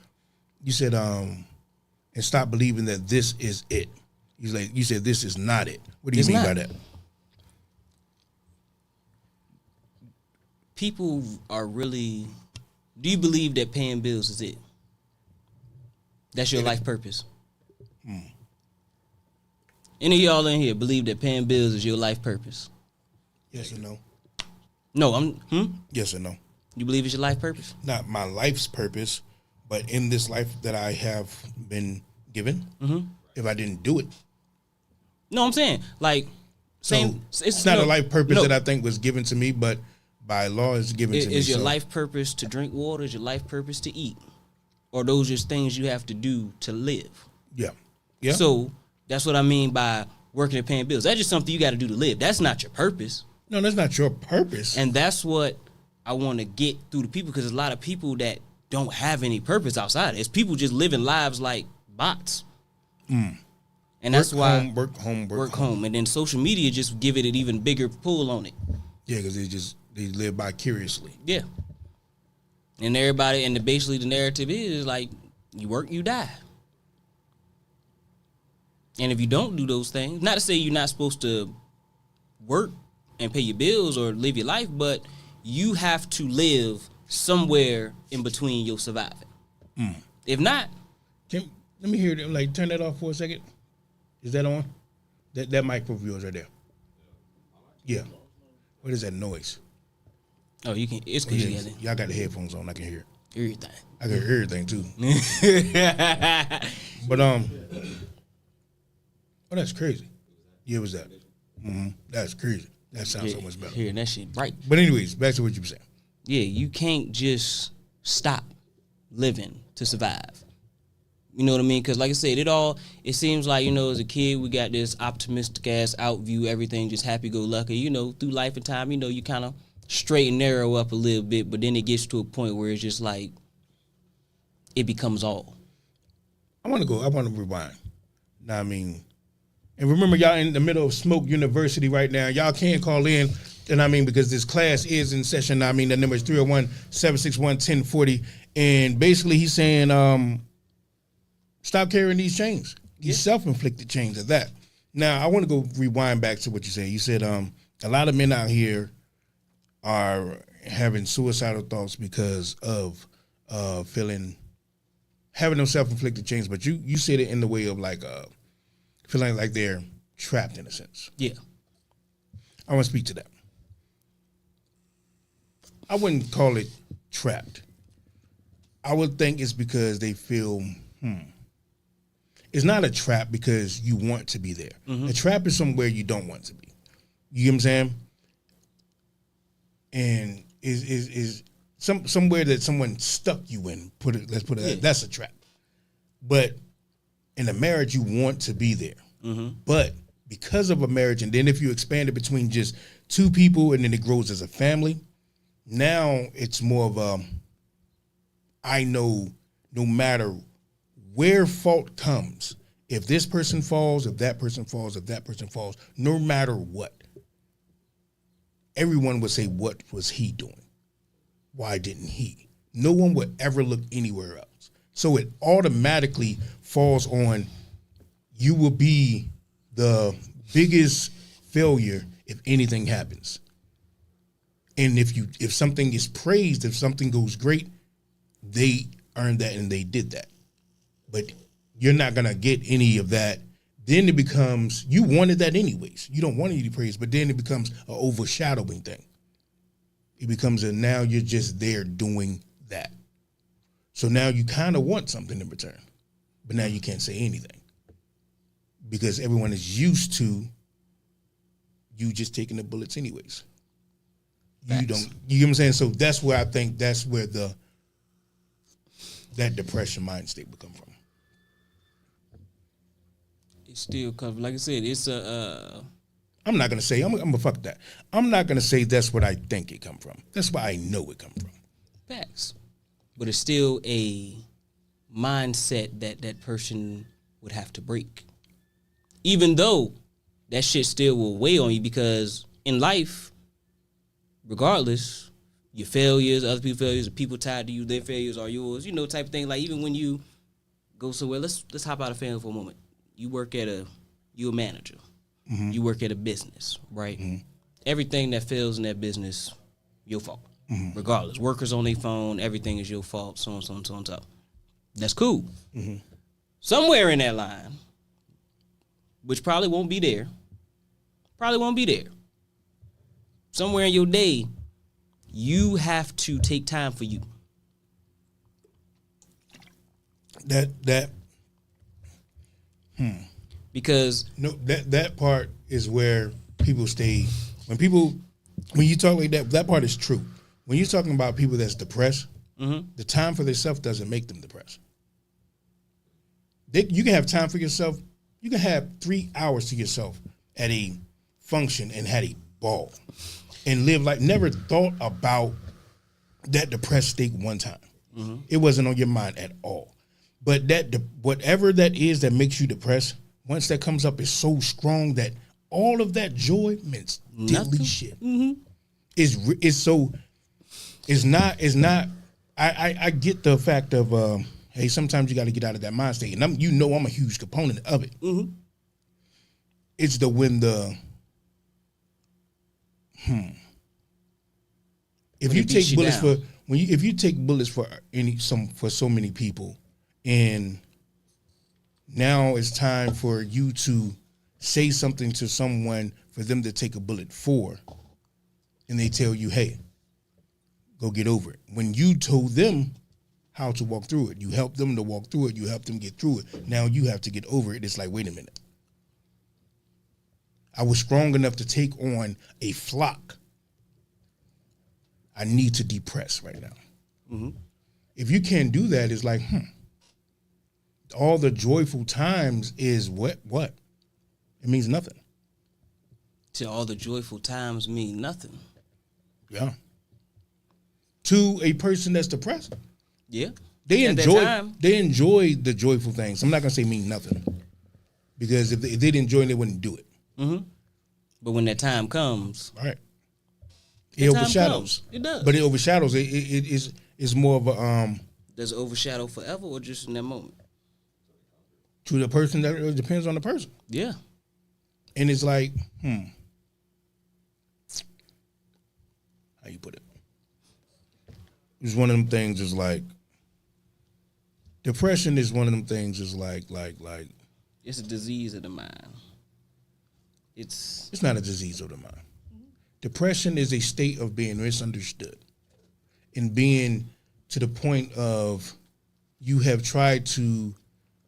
stop believing that this is it. You said this is not it. What do you It's mean not. by that? People are really. Do you believe that paying bills is it? That's your life purpose. Any of y'all in here believe that paying bills is your life purpose? Yes or no? No, Yes or no? You believe it's your life purpose? Not my life's purpose, but in this life that I have been given, if I didn't do it, No, I'm saying like same. so it's not no, a life purpose no. that I think was given to me, but by law it's given to me. Is your so- life purpose to drink water? Is your life purpose to eat? Or those just things you have to do to live? Yeah. Yeah. So that's what I mean by working and paying bills. That's just something you got to do to live. That's not your purpose. no, that's not your purpose. And that's what I want to get through to people, because there's a lot of people that don't have any purpose outside. It's people just living lives like bots. And that's why work home. And then social media just give it an even bigger pull on it. Yeah, because they live vicariously. Yeah. And everybody, and basically the narrative is like, you work, you die. And if you don't do those things, not to say you're not supposed to work and pay your bills or live your life, but you have to live somewhere in between your surviving. If not, Let me hear them. Like, turn that off for a second. Is that on? That microphone of yours right there. Yeah. What is that noise? oh, you can. It's because you Yeah, got y'all got the headphones on. I can hear it. everything. I can hear everything too. But oh, that's crazy. Yeah, it was that. That's crazy. That sounds so much better. Hearing that shit right. But anyways, back to what you were saying. Yeah, you can't just stop living to survive. You know what I mean? Because like I said, it seems like, as a kid, we got this optimistic ass out view, everything just happy-go-lucky. Through life and time, you kind of straight and narrow up a little bit, but then it gets to a point where it's just like, it becomes all. I want to rewind. Now, I mean, and remember, y'all in the middle of Smoke University right now. Y'all can call in, and because this class is in session. The number is 301-761-1040. And basically, he's saying, stop carrying these chains. These self-inflicted chains at that. Now, I want to go rewind back to what you said. You said a lot of men out here are having suicidal thoughts because of having them self-inflicted chains. But you said it in the way of like feeling like they're trapped in a sense. Yeah. I want to speak to that. I wouldn't call it trapped. I would think it's because they feel, it's not a trap because you want to be there. A trap is somewhere you don't want to be. You get what I'm saying? And is somewhere that someone stuck you in. Let's put it. That's a trap. But in a marriage, you want to be there. But because of a marriage, and then if you expand it between just two people, and then it grows as a family, now it's more of I know no matter where fault comes, if this person falls, if that person falls, if that person falls, no matter what, everyone would say, what was he doing? Why didn't he? No one would ever look anywhere else. So it automatically falls on you will be the biggest failure if anything happens. And if something is praised, if something goes great, they earned that and they did that. But you're not gonna get any of that. Then it becomes, you wanted that anyways. You don't want any praise, but then it becomes an overshadowing thing. It becomes now you're just there doing that. So now you kind of want something in return, but now you can't say anything because everyone is used to you just taking the bullets anyways. You don't, you get what I'm saying? So that's where I think that's where that depression mind state would come from. It still comes, like I said, it's I'm not gonna say I'm gonna fuck that. I'm not gonna say that's what I think it come from. That's why I know it come from. facts. But it's still a mindset that person would have to break. Even though that shit still will weigh on you, because in life, regardless, your failures, other people's failures, the people tied to you, their failures are yours, you know, type of thing. Like even when you go somewhere, let's hop out of family for a moment. You work at you're a manager. Mm-hmm. You work at a business, right? Mm-hmm. Everything that fails in that business, your fault. Mm-hmm. Regardless. Workers on their phone, everything is your fault, so on, so on, so on, so. That's cool. Mm-hmm. Somewhere in that line, which probably won't be there, somewhere in your day, you have to take time for you. Because no, that part is where people stay. When you talk like that part is true. When you're talking about people that's depressed, mm-hmm. the time for themselves doesn't make them depressed. You can have time for yourself. You can have 3 hours to yourself at a function and had a ball and live like never thought about that depressed state one time. Mm-hmm. It wasn't on your mind at all. But whatever that is that makes you depressed, once that comes up, is so strong that all of that joy means diddly shit. Mm-hmm. It's not. I get the fact of hey, sometimes you got to get out of that mind state, and I'm a huge component of it. Mm-hmm. It's if you take bullets if you take bullets for so many people, and now it's time for you to say something to someone for them to take a bullet for, and they tell you, hey, go get over it. When you told them how to walk through it, you helped them to walk through it, you helped them get through it. Now you have to get over it. It's like, wait a minute. I was strong enough to take on a flock. I need to depress right now. Mm-hmm. If you can't do that, it's like, all the joyful times is what? It means nothing. To all the joyful times mean nothing. Yeah. To a person that's depressed. Yeah. They enjoy the joyful things. I'm not gonna say mean nothing. Because if they didn't enjoy it, they wouldn't do it. Mm-hmm. But when that time comes, all right. It overshadows. It does. But it overshadows. It is more of a Does it overshadow forever or just in that moment? To the person, that it depends on the person. Yeah. And it's like, how how you put it. It's one of them things. Is like depression is one of them things. Is like It's a disease of the mind. It's it's not a disease of the mind. Depression is a state of being misunderstood and being to the point of you have tried to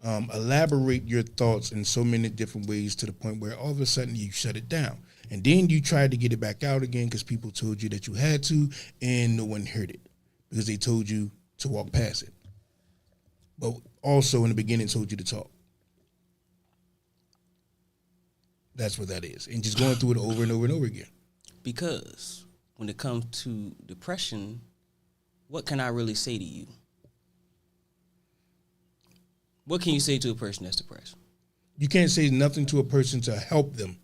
elaborate your thoughts in so many different ways to the point where all of a sudden you shut it down. And then you tried to get it back out again because people told you that you had to, and no one heard it because they told you to walk past it. But also in the beginning told you to talk. That's what that is. And just going through it over and over and over again. because when it comes to depression, what can I really say to you? What can you say to a person that's depressed? You can't say nothing to a person to help them.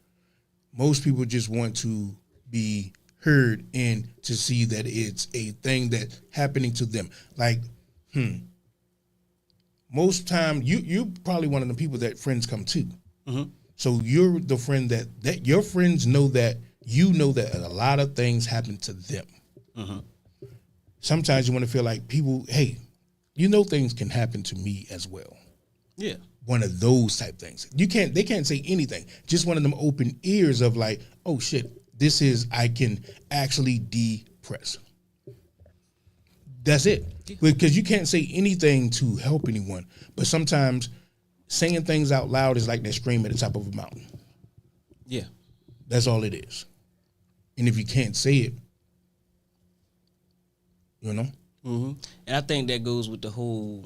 Most people just want to be heard and to see that it's a thing that's happening to them. Like, most time you're probably one of the people that friends come to. Mm-hmm. So you're the friend that your friends know that you know that a lot of things happen to them. Mm-hmm. Sometimes you want to feel like people, hey, you know things can happen to me as well. Yeah. One of those type things. They can't say anything. Just one of them open ears of like, oh shit, I can actually depress. That's it. Because you can't say anything to help anyone. But sometimes saying things out loud is like that scream at the top of a mountain. Yeah. That's all it is. And if you can't say it, you know? Mm-hmm. And I think that goes with the whole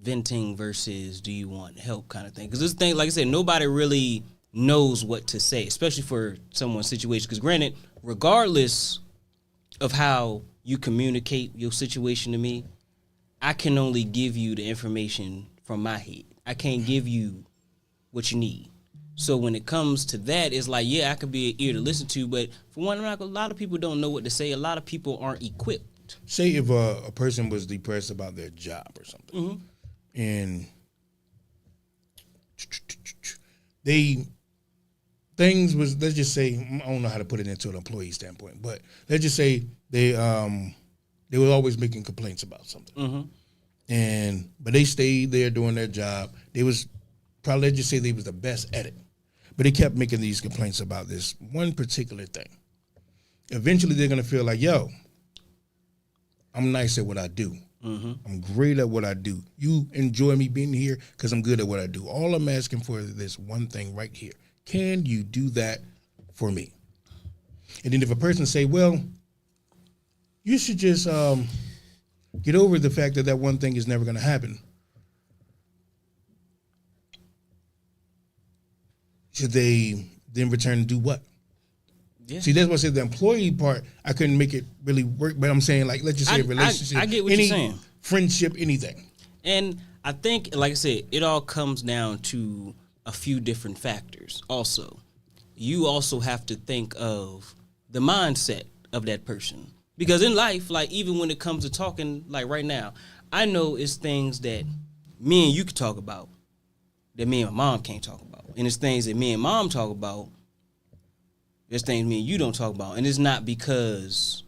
venting versus do you want help kind of thing. Because this thing, like I said, nobody really knows what to say, especially for someone's situation. Because granted, regardless of how you communicate your situation to me, I can only give you the information from my head. I can't give you what you need. So when it comes to that, it's like, yeah, I could be an ear to listen to, but for one, a lot of people don't know what to say. A lot of people aren't equipped. Say if a person was depressed about their job or something, Mm-hmm. and let's just say, I don't know how to put it into an employee standpoint, but let's just say they were always making complaints about something. Mm-hmm. But they stayed there doing their job. They was probably, let's just say they was the best at it. But they kept making these complaints about this one particular thing. Eventually they're gonna feel like, yo, I'm nice at what I do. Mm-hmm. I'm great at what I do. You enjoy me being here because I'm good at what I do. All I'm asking for is this one thing right here. Can you do that for me? And then if a person say, well, you should just get over the fact that one thing is never going to happen. Should they then return and do what? Yeah. See, that's what I said. The employee part, I couldn't make it really work. But I'm saying, like, let's just say a relationship. I get what any you're saying. Friendship, anything. And I think, like I said, it all comes down to a few different factors. Also, you also have to think of the mindset of that person. Because in life, like even when it comes to talking, like right now, I know it's things that me and you can talk about that me and my mom can't talk about. And it's things that me and mom talk about. There's things me and you don't talk about. And it's not because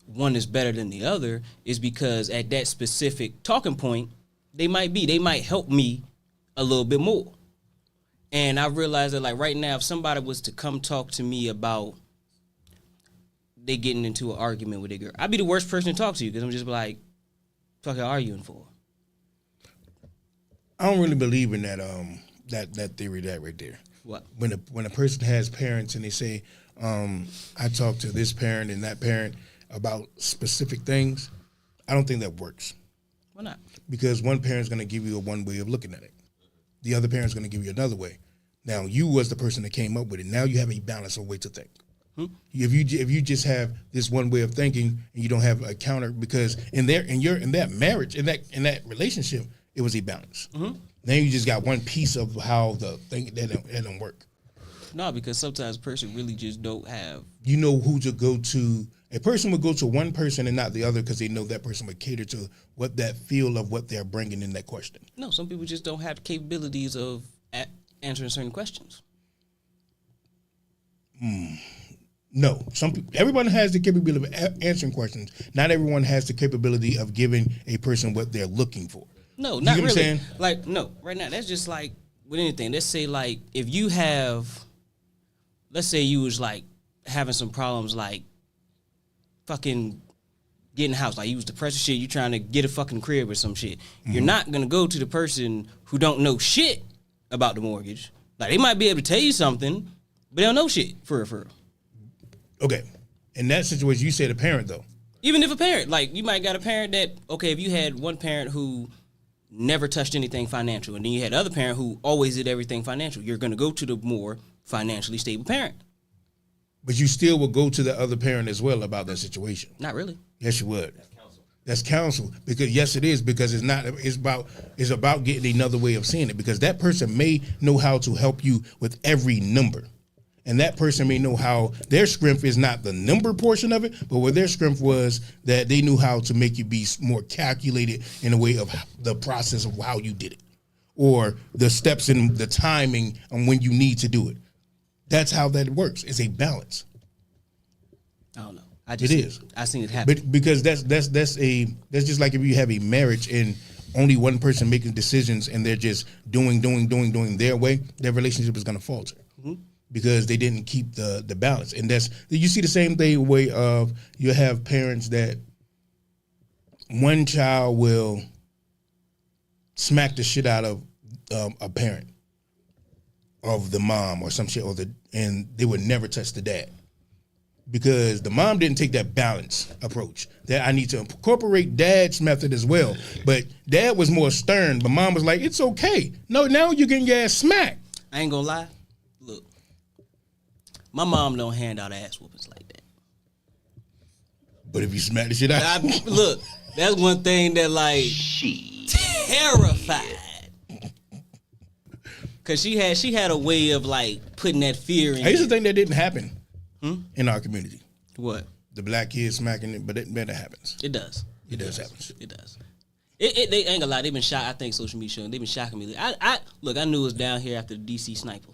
one is better than the other. It's because at that specific talking point, they might help me a little bit more. And I realized that like right now, if somebody was to come talk to me about they getting into an argument with a girl, I'd be the worst person to talk to you because I'm just like, fuck you arguing for? I don't really believe in that that theory right there. What? When a person has parents and they say, I talk to this parent and that parent about specific things, I don't think that works. Why not? Because one parent's going to give you one way of looking at it. The other parent's going to give you another way. Now, you was the person that came up with it. Now you have a balanced way to think. If you just have this one way of thinking and you don't have a counter, because in that marriage, in that relationship, it was a balance. Mm-hmm. Then you just got one piece of how the thing that don't work. No, because sometimes a person really just don't have. You know who to go to. A person would go to one person and not the other because they know that person would cater to what that feel of what they're bringing in that question. No, some people just don't have the capabilities of answering certain questions. No, everyone has the capability of answering questions. Not everyone has the capability of giving a person what they're looking for. No, You not get what I'm really. saying? Like, no, right now, that's just like with anything. Let's say, like, if you have, let's say you was, like, having some problems, like, fucking getting a house. Like, you was depressed or shit, you trying to get a fucking crib or some shit. You're not going to go to the person who don't know shit about the mortgage. Like, they might be able to tell you something, but they don't know shit, for real. Okay. In that situation, you said a parent, though. Even if a parent, like, you might got a parent that, okay, if you had one parent who never touched anything financial, and then you had other parent who always did everything financial, you're going to go to the more financially stable parent. But you still would go to the other parent as well about that situation. Not really. Yes, you would. That's counsel. Because yes, it is, because it's about getting another way of seeing it. Because that person may know how to help you with every number. And that person may know how their strength is not the number portion of it, but what their strength was that they knew how to make you be more calculated in a way of the process of how you did it, or the steps and the timing on when you need to do it. That's how that works. It's a balance. I don't know. I just It is. I seen it happen. But because that's just like if you have a marriage and only one person making decisions and they're just doing their way, their relationship is going to falter. Because they didn't keep the balance. And you see the same thing way of you have parents that one child will smack the shit out of a parent, of the mom or some shit, and they would never touch the dad. Because the mom didn't take that balance approach. That I need to incorporate dad's method as well. But dad was more stern, but mom was like, it's okay. No, now you're getting your ass smacked. I ain't gonna lie. Look, my mom don't hand out ass whoopings like that. But if you smack the shit out. Look, that's one thing that, like, terrified. Cause she had a way of, like, putting that fear in. I used to think that didn't happen in our community. What? The black kids smacking it, but that happens. It does. It does happen. It does. They ain't gonna lie. They've been shocked. I think social media showing. They've been shocking me. I look. I knew it was down here after the DC sniper.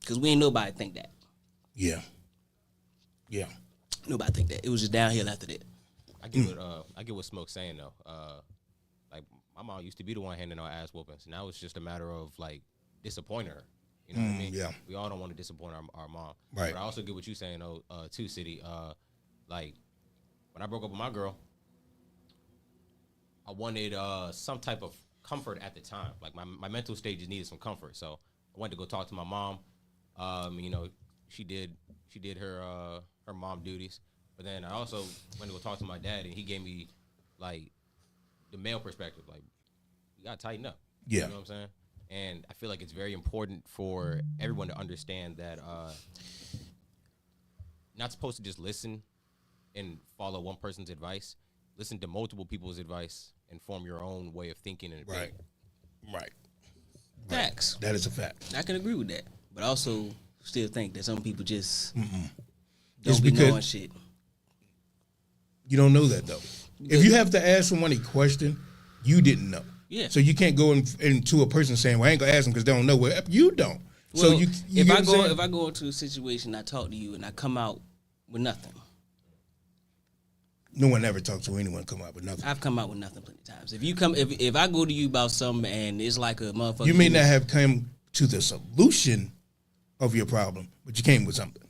Cause we ain't nobody think that. Yeah. Nobody think that. It was just downhill after that. I get what Smoke's saying though. Like my mom used to be the one handing out ass whoopings. Now it's just a matter of like disappointing her. You know what I mean? Yeah. We all don't want to disappoint our mom. Right. But I also get what you're saying though, too, City. Like when I broke up with my girl, I wanted some type of comfort at the time. Like my mental state just needed some comfort. So I went to go talk to my mom. You know, she did her mom duties. But then I also went to go talk to my dad, and he gave me like the male perspective. Like, you gotta tighten up. Yeah. You know what I'm saying? And I feel like it's very important for everyone to understand that not supposed to just listen and follow one person's advice. Listen to multiple people's advice and form your own way of thinking and opinion. Right. Facts. That is a fact. I can agree with that, but also still think that some people just It's don't be because- knowing shit. You don't know that though. If you have to ask someone a question, you didn't know. Yeah. So you can't go into a person saying, "Well, I ain't gonna ask them because they don't know." Well, you don't. Well, so you if get I what I'm go saying? if I go into a situation, I talk to you, and I come out with nothing. No one ever talked to anyone come out with nothing. I've come out with nothing plenty of times. If I go to you about something and it's like a motherfucker, You may not have come to the solution of your problem, but you came with something.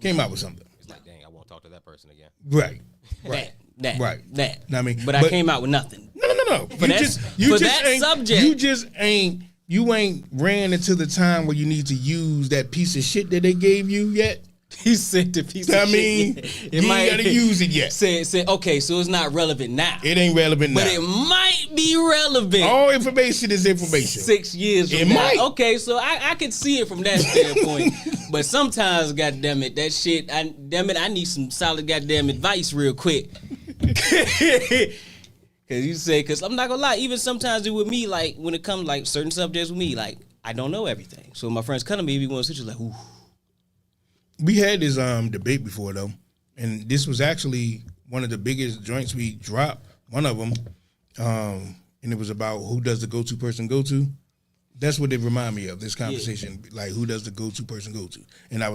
Came out with something. It's like, dang, I won't talk to that person again. Right. that Right. that. Know what I mean? but I But- came out with nothing. No. For that subject. You just ain't. You ain't ran into the time where you need to use that piece of shit that they gave you yet. He said the piece I of mean, shit. you ain't gotta use it yet. Said okay, so it's not relevant now. It ain't relevant but now. it might be relevant. All information is information. 6 years from It now. might. Okay, so I could see it from that standpoint. But sometimes, goddamn it, that shit, I need some solid goddamn advice real quick. Cause I'm not gonna lie, even sometimes with me, like when it comes like certain subjects with me, like I don't know everything. So my friends come to me, we want to switch, like, ooh. We had this debate before though, and this was actually one of the biggest joints we dropped. One of them, and it was about who does the go-to person go to. That's what it remind me of, this conversation. Like, who does the go-to person go to? And I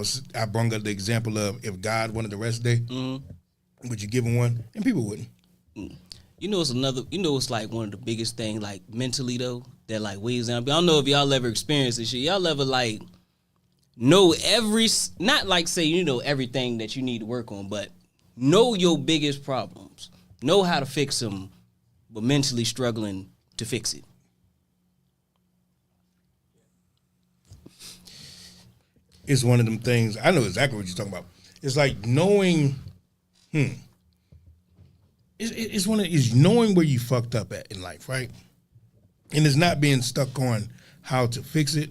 brought up the example of if God wanted the rest day, would you give him one? And people wouldn't. You know, it's like one of the biggest things, like mentally though, that like weighs down. I don't know if y'all ever experienced this shit. Y'all ever like know not like say you know everything that you need to work on, but know your biggest problems, know how to fix them, but mentally struggling to fix it. It's one of them things. I know exactly what you're talking about. It's like knowing, It's knowing where you fucked up at in life, right? And it's not being stuck on how to fix it.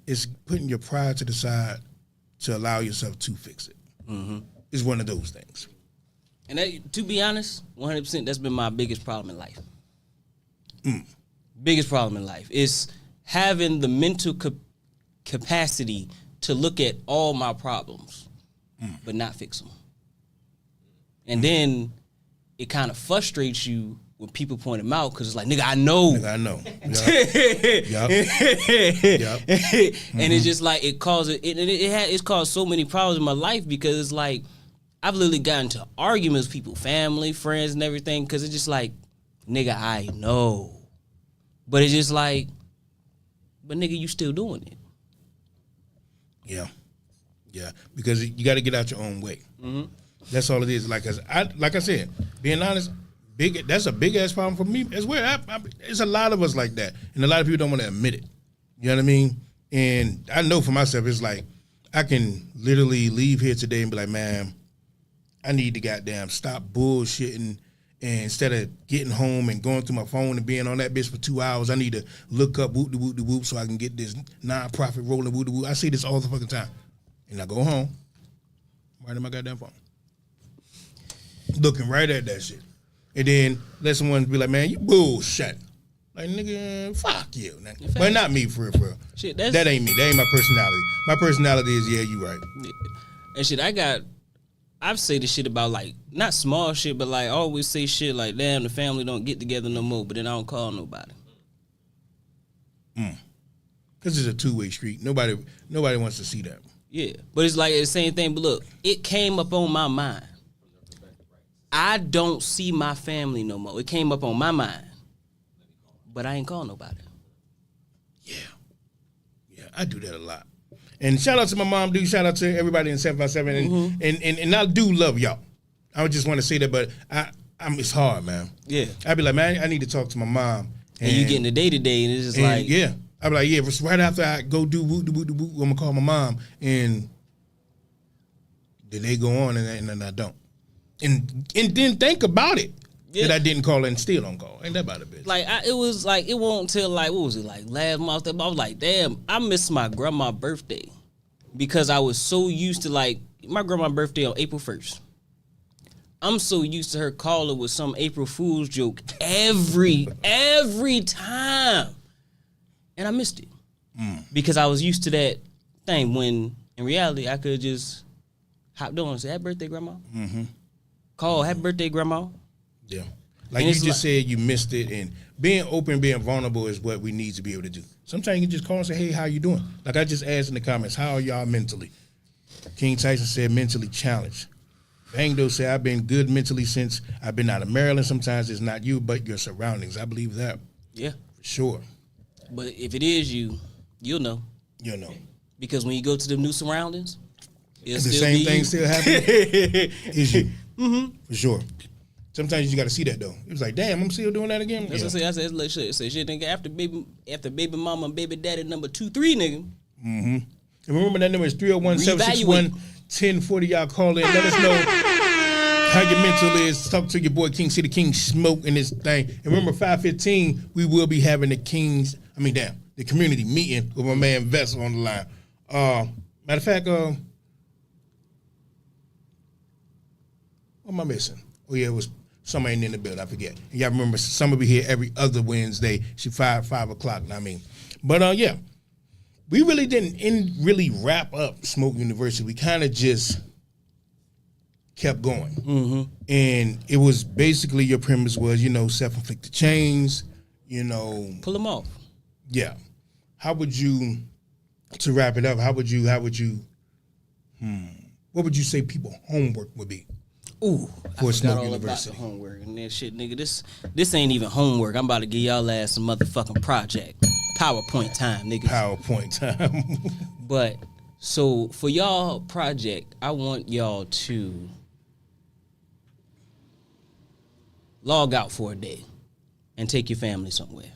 It's putting your pride to the side to allow yourself to fix it. It's one of those things. And that, to be honest, 100%, that's been my biggest problem in life. Biggest problem in life is having the mental capacity to look at all my problems, but not fix them. And then it kind of frustrates you when people point them out because it's like, nigga, I know. Nigga, I know. Yup. And it's just like it's caused so many problems in my life because it's like I've literally gotten into arguments with people, family, friends, and everything because it's just like, nigga, I know. But it's just like, but nigga, you still doing it. Yeah. Because you got to get out your own way. That's all it is. Like I said, being honest, that's a big ass problem for me as well. It's a lot of us like that, and a lot of people don't want to admit it. You know what I mean? And I know for myself, it's like I can literally leave here today and be like, man, I need to goddamn stop bullshitting. And instead of getting home and going through my phone and being on that bitch for 2 hours, I need to look up whoop-de-whoop-de-whoop so I can get this nonprofit rolling whoop-de-whoop. I see this all the fucking time. And I go home, right in my goddamn phone, looking right at that shit. And then let someone be like, man, you bullshit. Like, nigga, fuck you. But not me, for real. Shit, that ain't me. That ain't my personality. My personality is, yeah, you right. And shit, I've said this shit about like, not small shit, but like I always say shit like, damn, the family don't get together no more, but then I don't call nobody. Because it's a two-way street. Nobody wants to see that. Yeah, but it's like the same thing, but look, it came up on my mind. I don't see my family no more. It came up on my mind, but I ain't call nobody. Yeah, I do that a lot. And shout out to my mom, dude. Shout out to everybody in 757. And I do love y'all. I just want to say that, but it's hard, man. Yeah. I be like, man, I need to talk to my mom. And you getting the day-to-day, and it's just like... Yeah. I be like, yeah, right after I go do whoop-de-whoop-de-whoop, I'm going to call my mom. And then they go on, and then I don't. And then think about it. Yeah. That I didn't call and still don't call. Ain't that about it, bitch? Like, it was like, it wasn't until like, what was it, like last month? I was like, damn, I missed my grandma's birthday. Because I was so used to like, my grandma's birthday on April 1st. I'm so used to her calling with some April Fool's joke every time. And I missed it. Because I was used to that thing when, in reality, I could just hop on and say, happy birthday, grandma. Call, happy birthday, grandma. Yeah. Like you just said, you missed it. And being open, being vulnerable is what we need to be able to do. Sometimes you can just call and say, hey, how you doing? Like I just asked in the comments, how are y'all mentally? King Tyson said mentally challenged. Bangdo said, I've been good mentally since I've been out of Maryland. Sometimes it's not you, but your surroundings. I believe that. Yeah. For sure. But if it is you, you'll know. You'll know. Because when you go to the new surroundings, it's the same thing still happening. Is you. For sure. Sometimes you got to see that though. It was like, damn, I'm still doing that again. That's what I said. It's like shit. Say shit, nigga. After baby mama and baby daddy number 2, 3, nigga. And remember that number is 301-761-1040. Y'all call in. Let us know how your mental is. Talk to your boy King City King Smoke in this thing. And remember, 5:15 we will be having the community meeting with my man Vessel on the line. Matter of fact, what am I missing? Oh yeah, it was somebody in the building. I forget. And y'all remember some will be here every other Wednesday. She 5 o'clock. I mean, but yeah, we really didn't really wrap up Smoke University. We kind of just kept going, and it was basically your premise was self-inflicted chains. Pull them off. Yeah. how would you, to wrap it up, what would you say people homework would be? Ooh, For I Smoke forgot all University. about the homework and that shit, nigga. This ain't even homework. I'm about to give y'all ass a motherfucking project. PowerPoint time, nigga. PowerPoint time. But so for y'all project, I want y'all to log out for a day and take your family somewhere.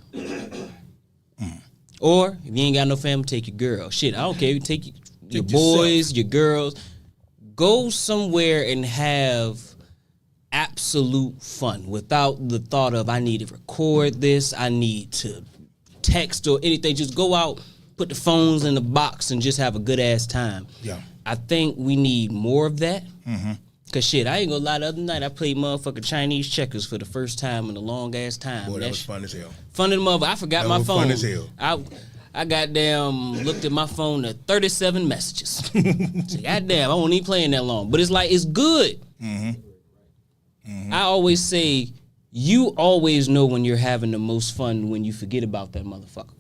Or if you ain't got no family, take your girl. Shit, I don't care. You take your boys, your girls. Go somewhere and have absolute fun without the thought of I need to record this, I need to text or anything. Just go out, put the phones in the box and just have a good ass time. Yeah. I think we need more of that. Cause shit, I ain't gonna lie, the other night I played motherfucking Chinese checkers for the first time in a long ass time. Boy, that was fun as hell. Fun in the mother. I forgot That my was phone. fun as hell. I goddamn looked at my phone at 37 messages. So, goddamn, I won't even playing that long. But it's like, it's good. I always say, you always know when you're having the most fun when you forget about that motherfucker.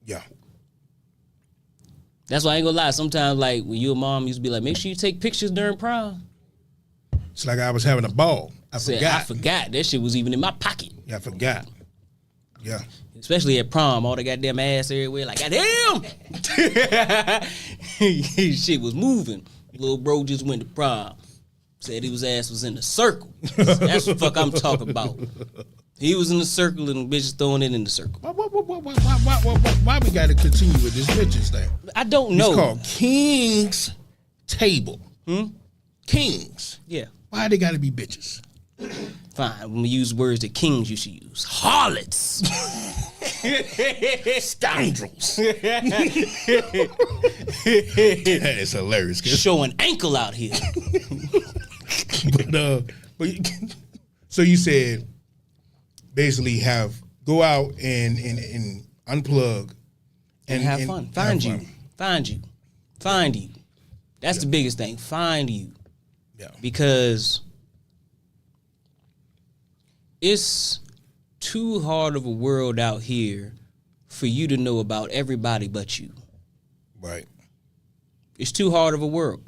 Yeah. That's why I ain't gonna lie. Sometimes, like, when your mom used to be like, make sure you take pictures during prom. It's like I was having a ball. I Said, forgot. I forgot. That shit was even in my pocket. Yeah, I forgot. Yeah. Especially at prom, all the goddamn ass everywhere. Like, goddamn! Shit was moving. Little bro just went to prom. Said his ass was in the circle. That's what the fuck I'm talking about. He was in the circle and bitches throwing it in the circle. Why we got to continue with this bitches thing? I don't know. It's called King's Table. Kings. Yeah. Why they got to be bitches? Fine. When we use words that kings used to use. Harlots. Scoundrels. That is hilarious. Showing ankle out here. So you said basically go out and unplug And have fun. Find you. That's the biggest thing. Find you. Yeah. Because it's too hard of a world out here for you to know about everybody but you. Right. It's too hard of a world.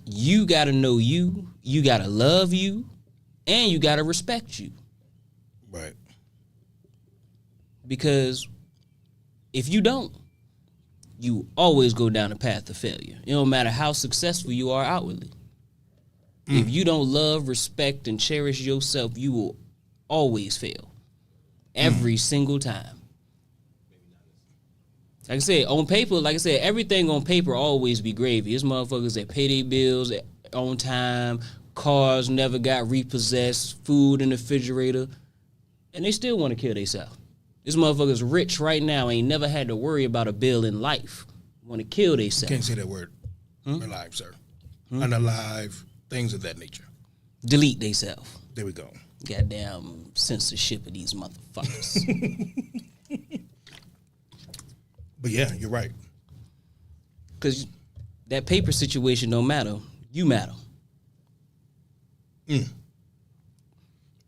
You got to know you got to love you, and you got to respect you. Right. Because if you don't, you always go down a path of failure. It don't matter how successful you are outwardly. If you don't love, respect, and cherish yourself, you will always fail. Every single time. Like I said, on paper, everything on paper always be gravy. It's motherfuckers that pay their bills on time, cars never got repossessed, food in the refrigerator, and they still want to kill themselves. This motherfucker's rich right now, ain't never had to worry about a bill in life. Want to kill themselves. Can't say that word. Alive, sir. Unalive, things of that nature. Delete themselves. There we go. Goddamn censorship of these motherfuckers. But yeah, you're right. Because that paper situation don't matter. You matter.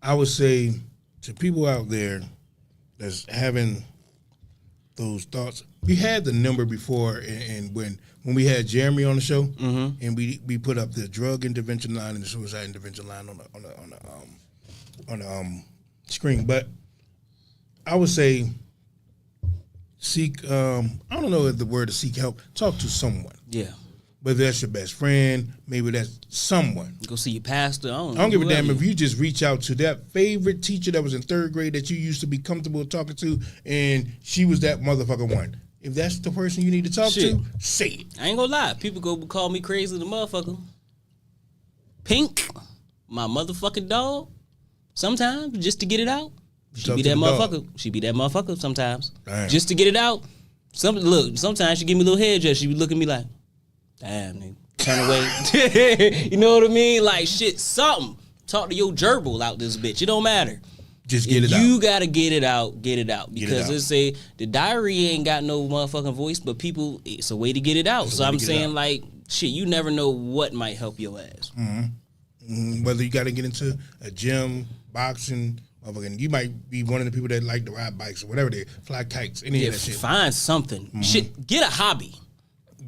I would say to people out there that's having those thoughts, we had the number before, and when we had Jeremy on the show, and we put up the drug intervention line and the suicide intervention line on the screen. But I would say seek. I don't know if the word is seek help. Talk to someone. Yeah. Whether that's your best friend, maybe that's someone. Go see your pastor. I I don't give a damn if you just reach out to that favorite teacher that was in third grade that you used to be comfortable talking to, and she was that motherfucker one. If that's the person you need to talk to, say it. I ain't gonna lie. People go call me crazy, the motherfucker. Pink, my motherfucking dog. Sometimes, just to get it out. She Talk be to that the motherfucker. dog. She be that motherfucker sometimes. Damn. Just to get it out. Sometimes she give me a little head gesture. She be looking at me like, damn, nigga. Turn away. You know what I mean? Like, shit, something. Talk to your gerbil out this bitch. It don't matter. Just get If it out. you gotta get it out, get it out. Get it Because out. it say the diary ain't got no motherfucking voice, but people, it's a way to get it out. So way to I'm get it saying, out. like, shit, you never know what might help your ass. Whether you got to get into a gym, boxing, Motherfucking, you might be one of the people that like to ride bikes or whatever they fly kites, any Yeah, of that shit. find something. Shit, get a hobby.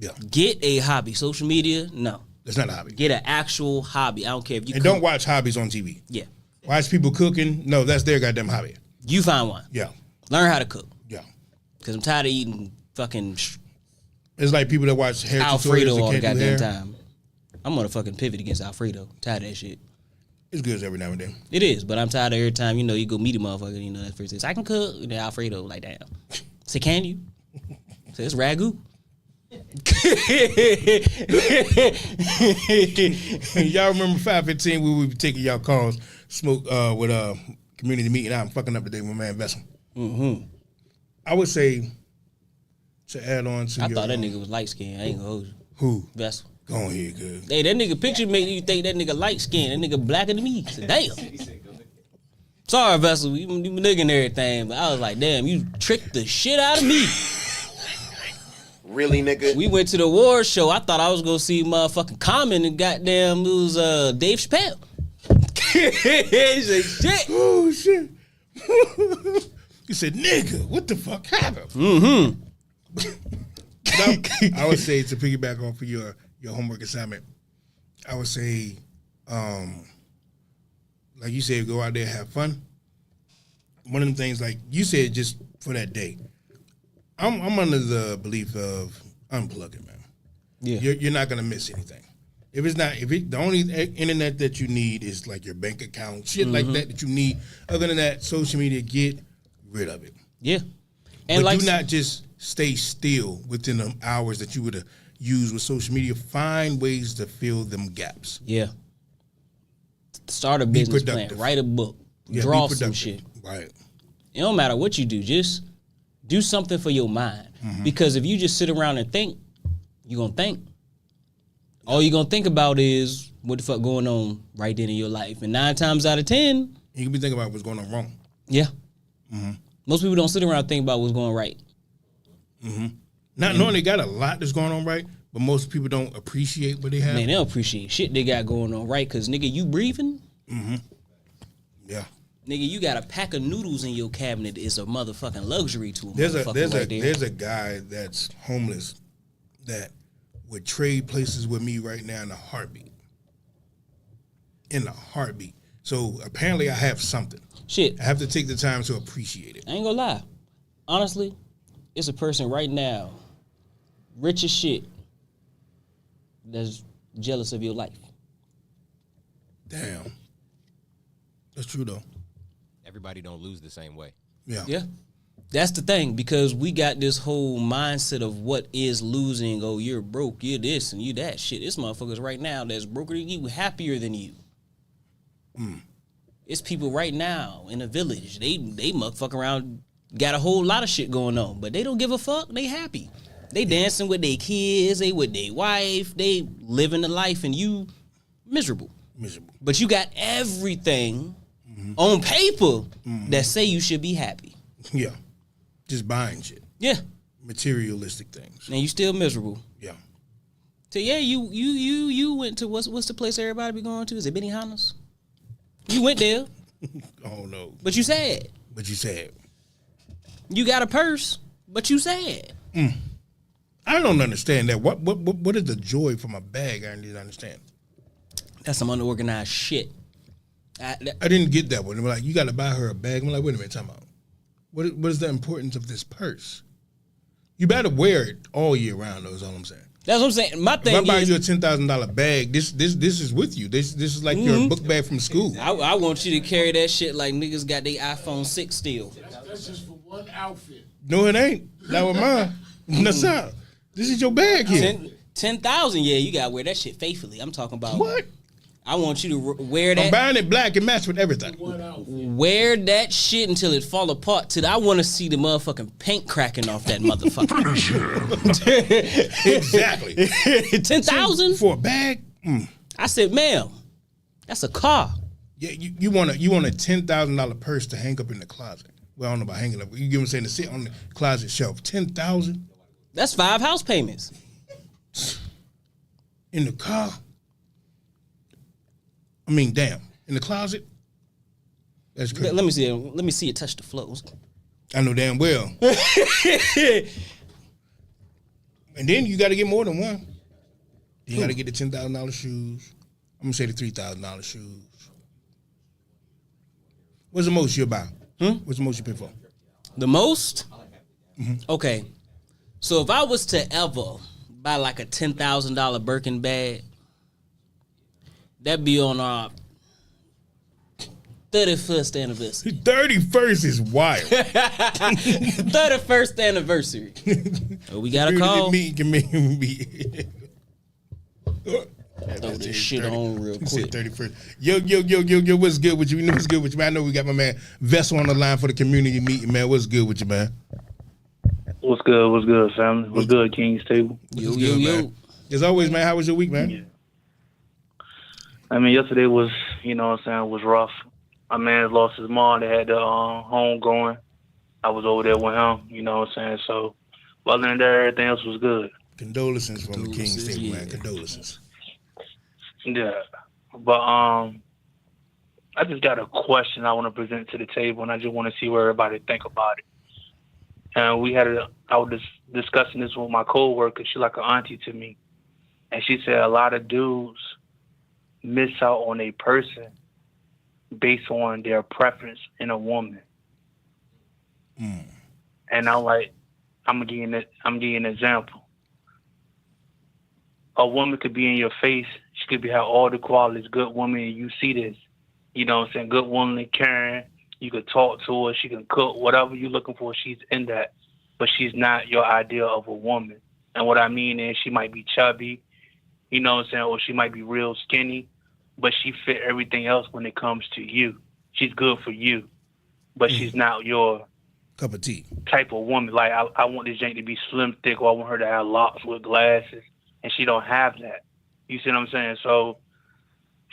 Yeah, Get a hobby. Social media, no. that's not a hobby. Get an actual hobby. I don't care if you And cook. don't watch hobbies on TV. Yeah. Watch people cooking. No, that's their goddamn hobby. You find one. Yeah, Learn how to cook. yeah. Because I'm tired of eating fucking It's like people that watch hair Alfredo tutorials all the that can't do goddamn hair. time. I'm gonna fucking pivot against Alfredo. Tired of that shit. It's good every now and then. It is, but I'm tired of every time, you go meet a motherfucker, that first says, I can cook. And then Alfredo, like, damn. Say, can you? Say, it's ragu. Y'all remember 515 we would be taking y'all calls, smoke with community meeting. I'm fucking up today with my man Vessel. Mm-hmm. I would say to add on to I your, thought that nigga was light skinned. I ain't gonna hold you. who? Vessel. Go on here, good. Hey, that nigga picture make you think that nigga light skinned. That nigga blacker than me. I said, damn. Sorry, Vessel. You nigga and everything, but I was like, damn, you tricked the shit out of me. Really, nigga? We went to the award show. I thought I was gonna see motherfucking Common and goddamn it was Dave Chappelle. He said, shit. Oh shit! You said, "Nigga, what the fuck happened?" Mm-hmm. I would say to piggyback off of your homework assignment, I would say, like you said, go out there and have fun. One of them things, like you said, just for that day. I'm under the belief of unplugging, man. Yeah. You're not gonna miss anything. The only internet that you need is like your bank account, shit like that you need. Other than that, social media, get rid of it. Yeah. And But like do not just stay still within the hours that you would use with social media. Find ways to fill them gaps. Yeah. Start a business plan. productive. Write a book. Yeah, Draw be some productive. shit. Right. It don't matter what you do. Just do something for your mind. Because if you just sit around and think, you're going to think. All you're going to think about is what the fuck going on right then in your life. And 9 times out of 10, You can be thinking about what's going on wrong. yeah. Most people don't sit around and think about what's going right. Not knowing they got a lot that's going on right, but most people don't appreciate what they have. Man, they don't appreciate shit they got going on right. Because, nigga, you breathing? Yeah. Nigga, you got a pack of noodles in your cabinet is a motherfucking luxury to a There's motherfucker right there. a guy that's homeless that would trade places with me right now in a heartbeat. In a heartbeat. So apparently I have something. Shit, I have to take the time to appreciate it. I ain't gonna lie. Honestly, it's a person right now, rich as shit, that's jealous of your life. Damn. That's true though. Everybody don't lose the same way. Yeah. Yeah. That's the thing, because we got this whole mindset of what is losing. Oh, you're broke, you're this and you that. Shit, this motherfuckers right now that's broker than you, happier than you. It's people right now in a village. They motherfuck around, got a whole lot of shit going on, but they don't give a fuck. They happy. They dancing with their kids, they with their wife, they living the life, and you miserable. Miserable. But you got everything on paper that say you should be happy. Yeah. Just buying shit. Yeah. Materialistic things. And you still miserable. Yeah. So yeah, you went to what's the place everybody be going to? Is it Benihana's? You went there, Oh no. but you sad. But you said. You got a purse, but you sad. I don't understand that. What is the joy from a bag? I didn't understand. That's some unorganized shit. I didn't get that one. They were like, you got to buy her a bag. I'm like, wait a minute, time out. What is the importance of this purse? You better wear it all year round, though, is all I'm saying. That's what I'm saying. My If I thing buy is, you a $10,000 bag, this is with you. This is like your book bag from school. I want you to carry that shit like niggas got their iPhone 6 still. That's just for one outfit. No, it ain't. Not with mine. That's not. This is your bag here. 10,000, yeah, you gotta wear that shit faithfully. I'm talking about. What? I want you to wear I'm that. buying it black and match with everything. One outfit. Wear that shit until it fall apart. Till I want to see the motherfucking paint cracking off that motherfucker. Exactly. 10,000 For a bag? I said, ma'am, that's a car. Yeah, you want a $10,000 purse to hang up in the closet. Well, I don't know about hanging up. You get what I'm saying? To sit on the closet shelf. 10,000 That's 5 house payments. in the car. I mean, damn. In the closet. That's crazy. Let me see. Let me see it touch the flows. I know damn well. And then you got to get more than one. You got to get the $10,000 shoes. I'm gonna say the $3,000 shoes. What's the most you buy? What's the most you pay for? The most? Okay. So if I was to ever buy like a $10,000 Birkin bag, that'd be on our 31st anniversary. 31st is wild. 31st anniversary. Oh, we got a call. Give me. Throw this shit on real quick. 31st. Yo, what's good with you? You know what's good with you, man? I know we got my man Vessel on the line for the community meeting, man. What's good with you, man? What's good, family? What's good, King's Table? Yo. Man? As always, man, how was your week, man? Yeah. I mean, yesterday was, was rough. My man lost his mom. They had the home going. I was over there with him, So, other than that, everything else was good. Condolences from the King's Table, man. Condolences. Yeah. But I just got a question I want to present to the table, and I just want to see where everybody think about it. And I was discussing this with my coworker. She's like an auntie to me. And she said a lot of dudes miss out on a person based on their preference in a woman. And I'm like, I'm gonna give you an example. A woman could be in your face. She could have all the qualities, good woman, and you see this. You know what I'm saying? Good woman, caring. You could talk to her. She can cook. Whatever you're looking for, she's in that. But she's not your idea of a woman. And what I mean is she might be chubby, you know what I'm saying, or she might be real skinny, but she fit everything else when it comes to you. She's good for you, but she's not your cup of tea type of woman. Like, I want this jank to be slim, thick, or I want her to have locks with glasses, and she don't have that. You see what I'm saying? So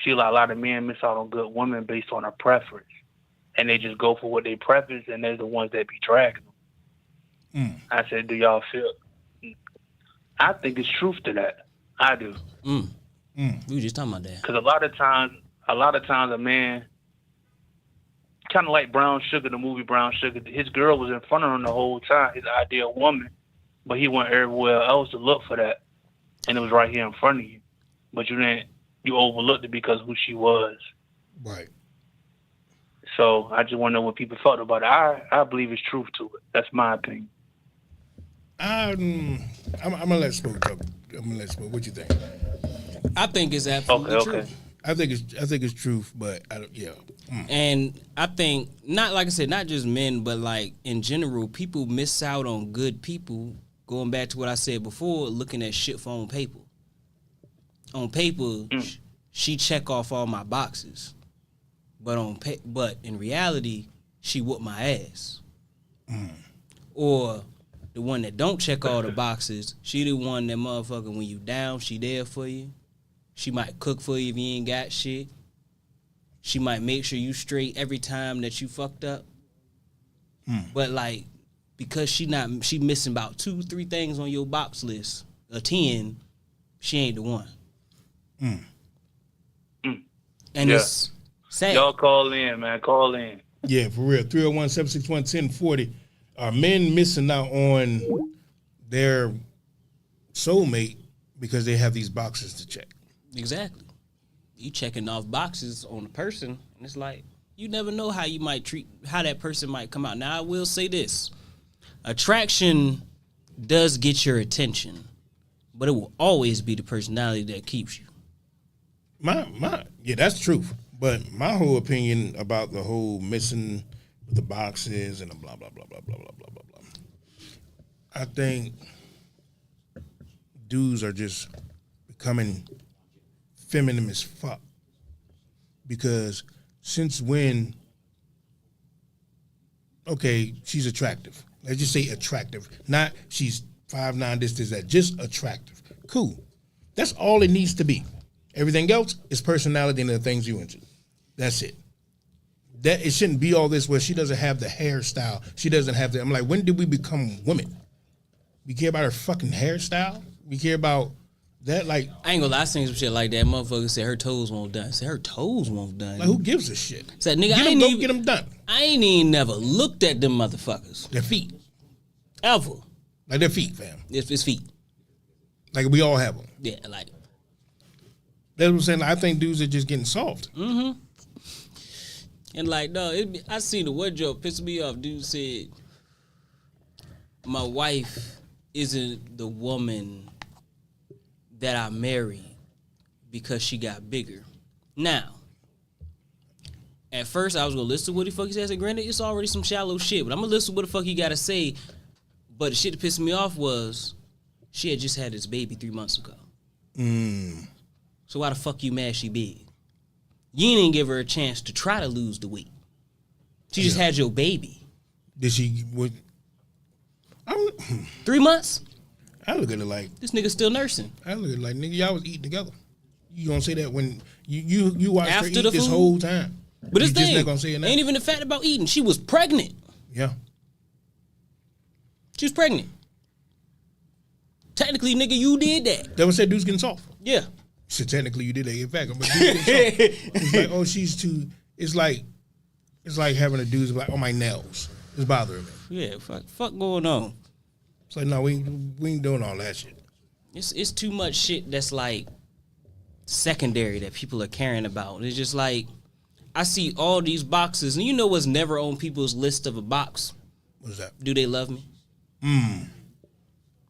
a lot of men miss out on good women based on her preference. And they just go for what they preference, and they're the ones that be dragging them. I said, do y'all feel? I think it's truth to that. I do. We were just talking about that. Because a lot of times a man, kind of like Brown Sugar, the movie Brown Sugar, his girl was in front of him the whole time, his ideal woman, but he went everywhere else to look for that, and it was right here in front of you. But you overlooked it because of who she was. Right. So I just want to know what people thought about it. I believe it's truth to it. That's my opinion. I'm gonna let Smoke talk. I'm gonna let Smoke. What you think? I think it's absolutely true. I think it's truth, but And I think not just men, but like in general, people miss out on good people. Going back to what I said before, looking at shit for on paper. On paper, she check off all my boxes, but in reality, she whooped my ass. Or the one that don't check all the boxes, she the one that motherfucker when you down, she there for you. She might cook for you if you ain't got shit. She might make sure you straight every time that you fucked up. But like, because she missing about 2-3 things on your box list, a 10, she ain't the one. And it's sad. Y'all call in, man. Call in. Yeah, for real. 301-761-1040. Are men missing out on their soulmate because they have these boxes to check? Exactly. You checking off boxes on a person, and it's like, you never know how that person might come out. Now, I will say this. Attraction does get your attention, but it will always be the personality that keeps you. Yeah, that's truth. But my whole opinion about the whole missing the boxes and the blah, blah, blah, blah, blah, blah, blah, blah, blah. I think dudes are just becoming feminine as fuck. Because since when, okay, she's attractive. Let's just say attractive. Not she's 5'9", this, that. Just attractive. Cool. That's all it needs to be. Everything else is personality and the things you into. That's it. That it shouldn't be all this where she doesn't have the hairstyle. She doesn't have the. I'm like, when did we become women? We care about her fucking hairstyle. We care about That like I ain't gonna lie, I seen some shit like that. Motherfucker said her toes won't done. Said her toes won't done. who gives a shit? Said nigga, Get them done. I ain't even never looked at them motherfuckers Their feet, ever. like their feet, fam. It's feet. Like we all have them. Yeah, like That's what I'm saying. I think dudes are just getting soft. and like no, I seen the one joke piss me off. Dude said, "My wife isn't the woman that I married because she got bigger." Now, at first I was gonna listen to what the fuck he says. And granted, it's already some shallow shit, but I'm gonna listen to what the fuck he gotta say. But the shit that pissed me off was she had just had this baby 3 months ago. So why the fuck you mad she big? You didn't give her a chance to try to lose the weight. She just had your baby. Did she? What? 3 months? I look at it like This nigga still nursing. nigga, y'all was eating together. You gonna say that when you watched her After eat the this food? whole time? But this you just thing not gonna say it now. ain't even the fact about eating. She was pregnant. Yeah. She was pregnant. Technically, nigga, you did that. That was said dude's getting soft. Yeah. So technically you did that. In fact, but dude's getting soft. It's like, oh, she's too. It's like having a dude's like, oh, my nails. It's bothering me. Yeah, fuck going on. It's like, no, we ain't doing all that shit. It's too much shit that's like secondary that people are caring about. It's just like I see all these boxes, and you know what's never on people's list of a box? What's that? Do they love me?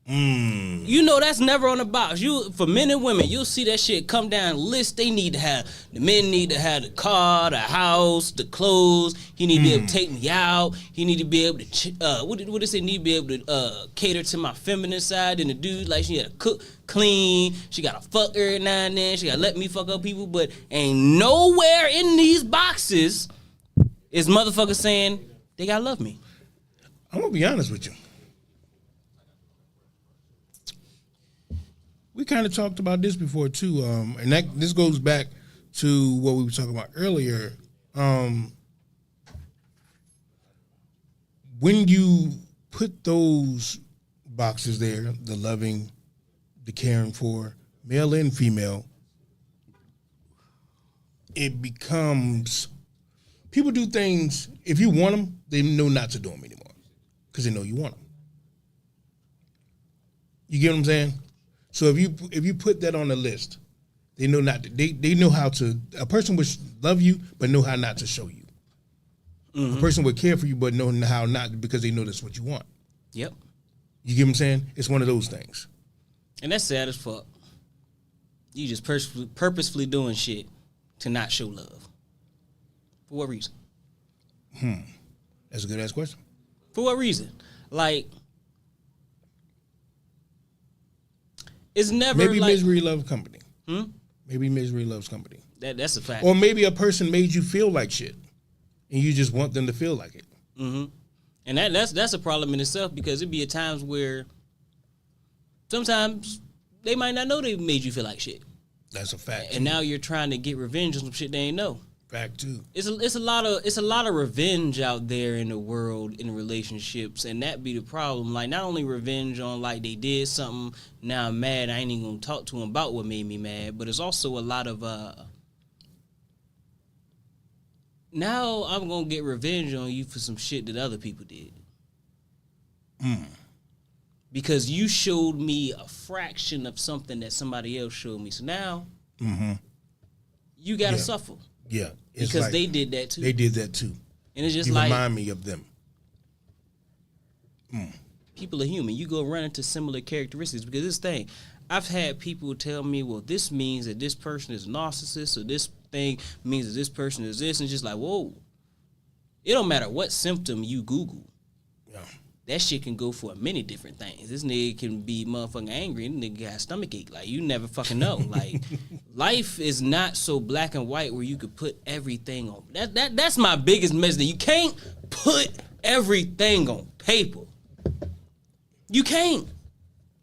You know that's never on the box. You for men and women, you'll see that shit come down list. They need to have the men need to have the car, the house, the clothes. He need to be able to take me out. He need to be able to what does it need to be able to cater to my feminine side. And the dude like she had to cook, clean. She got to fuck every now and then. She got to let me fuck up people. But ain't nowhere in these boxes is motherfuckers saying they gotta love me. I'm gonna be honest with you. We kind of talked about this before too, and this goes back to what we were talking about earlier. When you put those boxes there, the loving, the caring for, male and female, it becomes people do things. If you want them, they know not to do them anymore because they know you want them. You get what I'm saying? So if you put that on the list, they know not to, they know how to. A person would love you, but know how not to show you. A person would care for you, but know how not because they know that's what you want. Yep. You get what I'm saying? It's one of those things. And that's sad as fuck. You just purposefully doing shit to not show love. For what reason? That's a good ass question. For what reason? Like, it's never Maybe like misery loves company. Maybe misery loves company. that's a fact. Or maybe a person made you feel like shit, and you just want them to feel like it. And that's a problem in itself because it'd be at times where sometimes they might not know they made you feel like shit. That's a fact. And now you're trying to get revenge on some shit they ain't know. Fact too. It's a lot of revenge out there in the world in relationships, and that be the problem. Like not only revenge on like they did something, now I'm mad, I ain't even gonna talk to them about what made me mad, but it's also a lot of now I'm gonna get revenge on you for some shit that other people did. Because you showed me a fraction of something that somebody else showed me. So now you gotta suffer. Yeah. It's Because like they did that too. They did that too. And it's just You like remind me of them. people are human. You go run into similar characteristics because this thing, I've had people tell me, well, this means that this person is a narcissist, or this thing means that this person is this, and just like, whoa. It don't matter what symptom you Google. Yeah. That shit can go for many different things. This nigga can be motherfucking angry, and nigga got a stomachache. Like, you never fucking know. Like, life is not so black and white where you could put everything on. That's my biggest message. That you can't put everything on paper. You can't.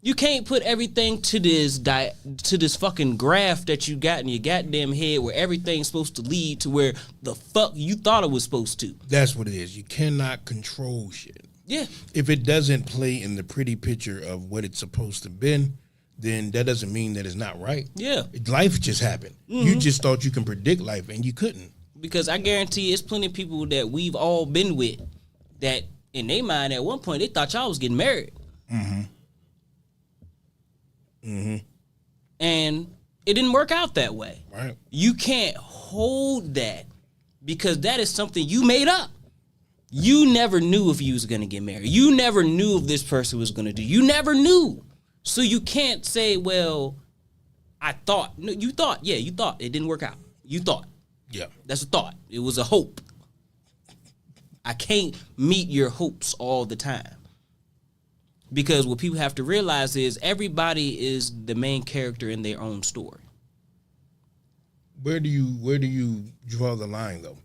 You can't put everything to this fucking graph that you got in your goddamn head where everything's supposed to lead to where the fuck you thought it was supposed to. That's what it is. You cannot control shit. Yeah. If it doesn't play in the pretty picture of what it's supposed to be, then that doesn't mean that it's not right. Yeah. Life just happened. You just thought you can predict life, and you couldn't. Because I guarantee it's plenty of people that we've all been with that in their mind at one point they thought y'all was getting married. And it didn't work out that way. Right. You can't hold that because that is something you made up. You never knew if you was going to get married. You never knew if this person was going to do. You never knew. So you can't say, well, I thought. No, you thought. Yeah, you thought. It didn't work out. You thought. Yeah. That's a thought. It was a hope. I can't meet your hopes all the time. Because what people have to realize is everybody is the main character in their own story. Where do you draw the line though?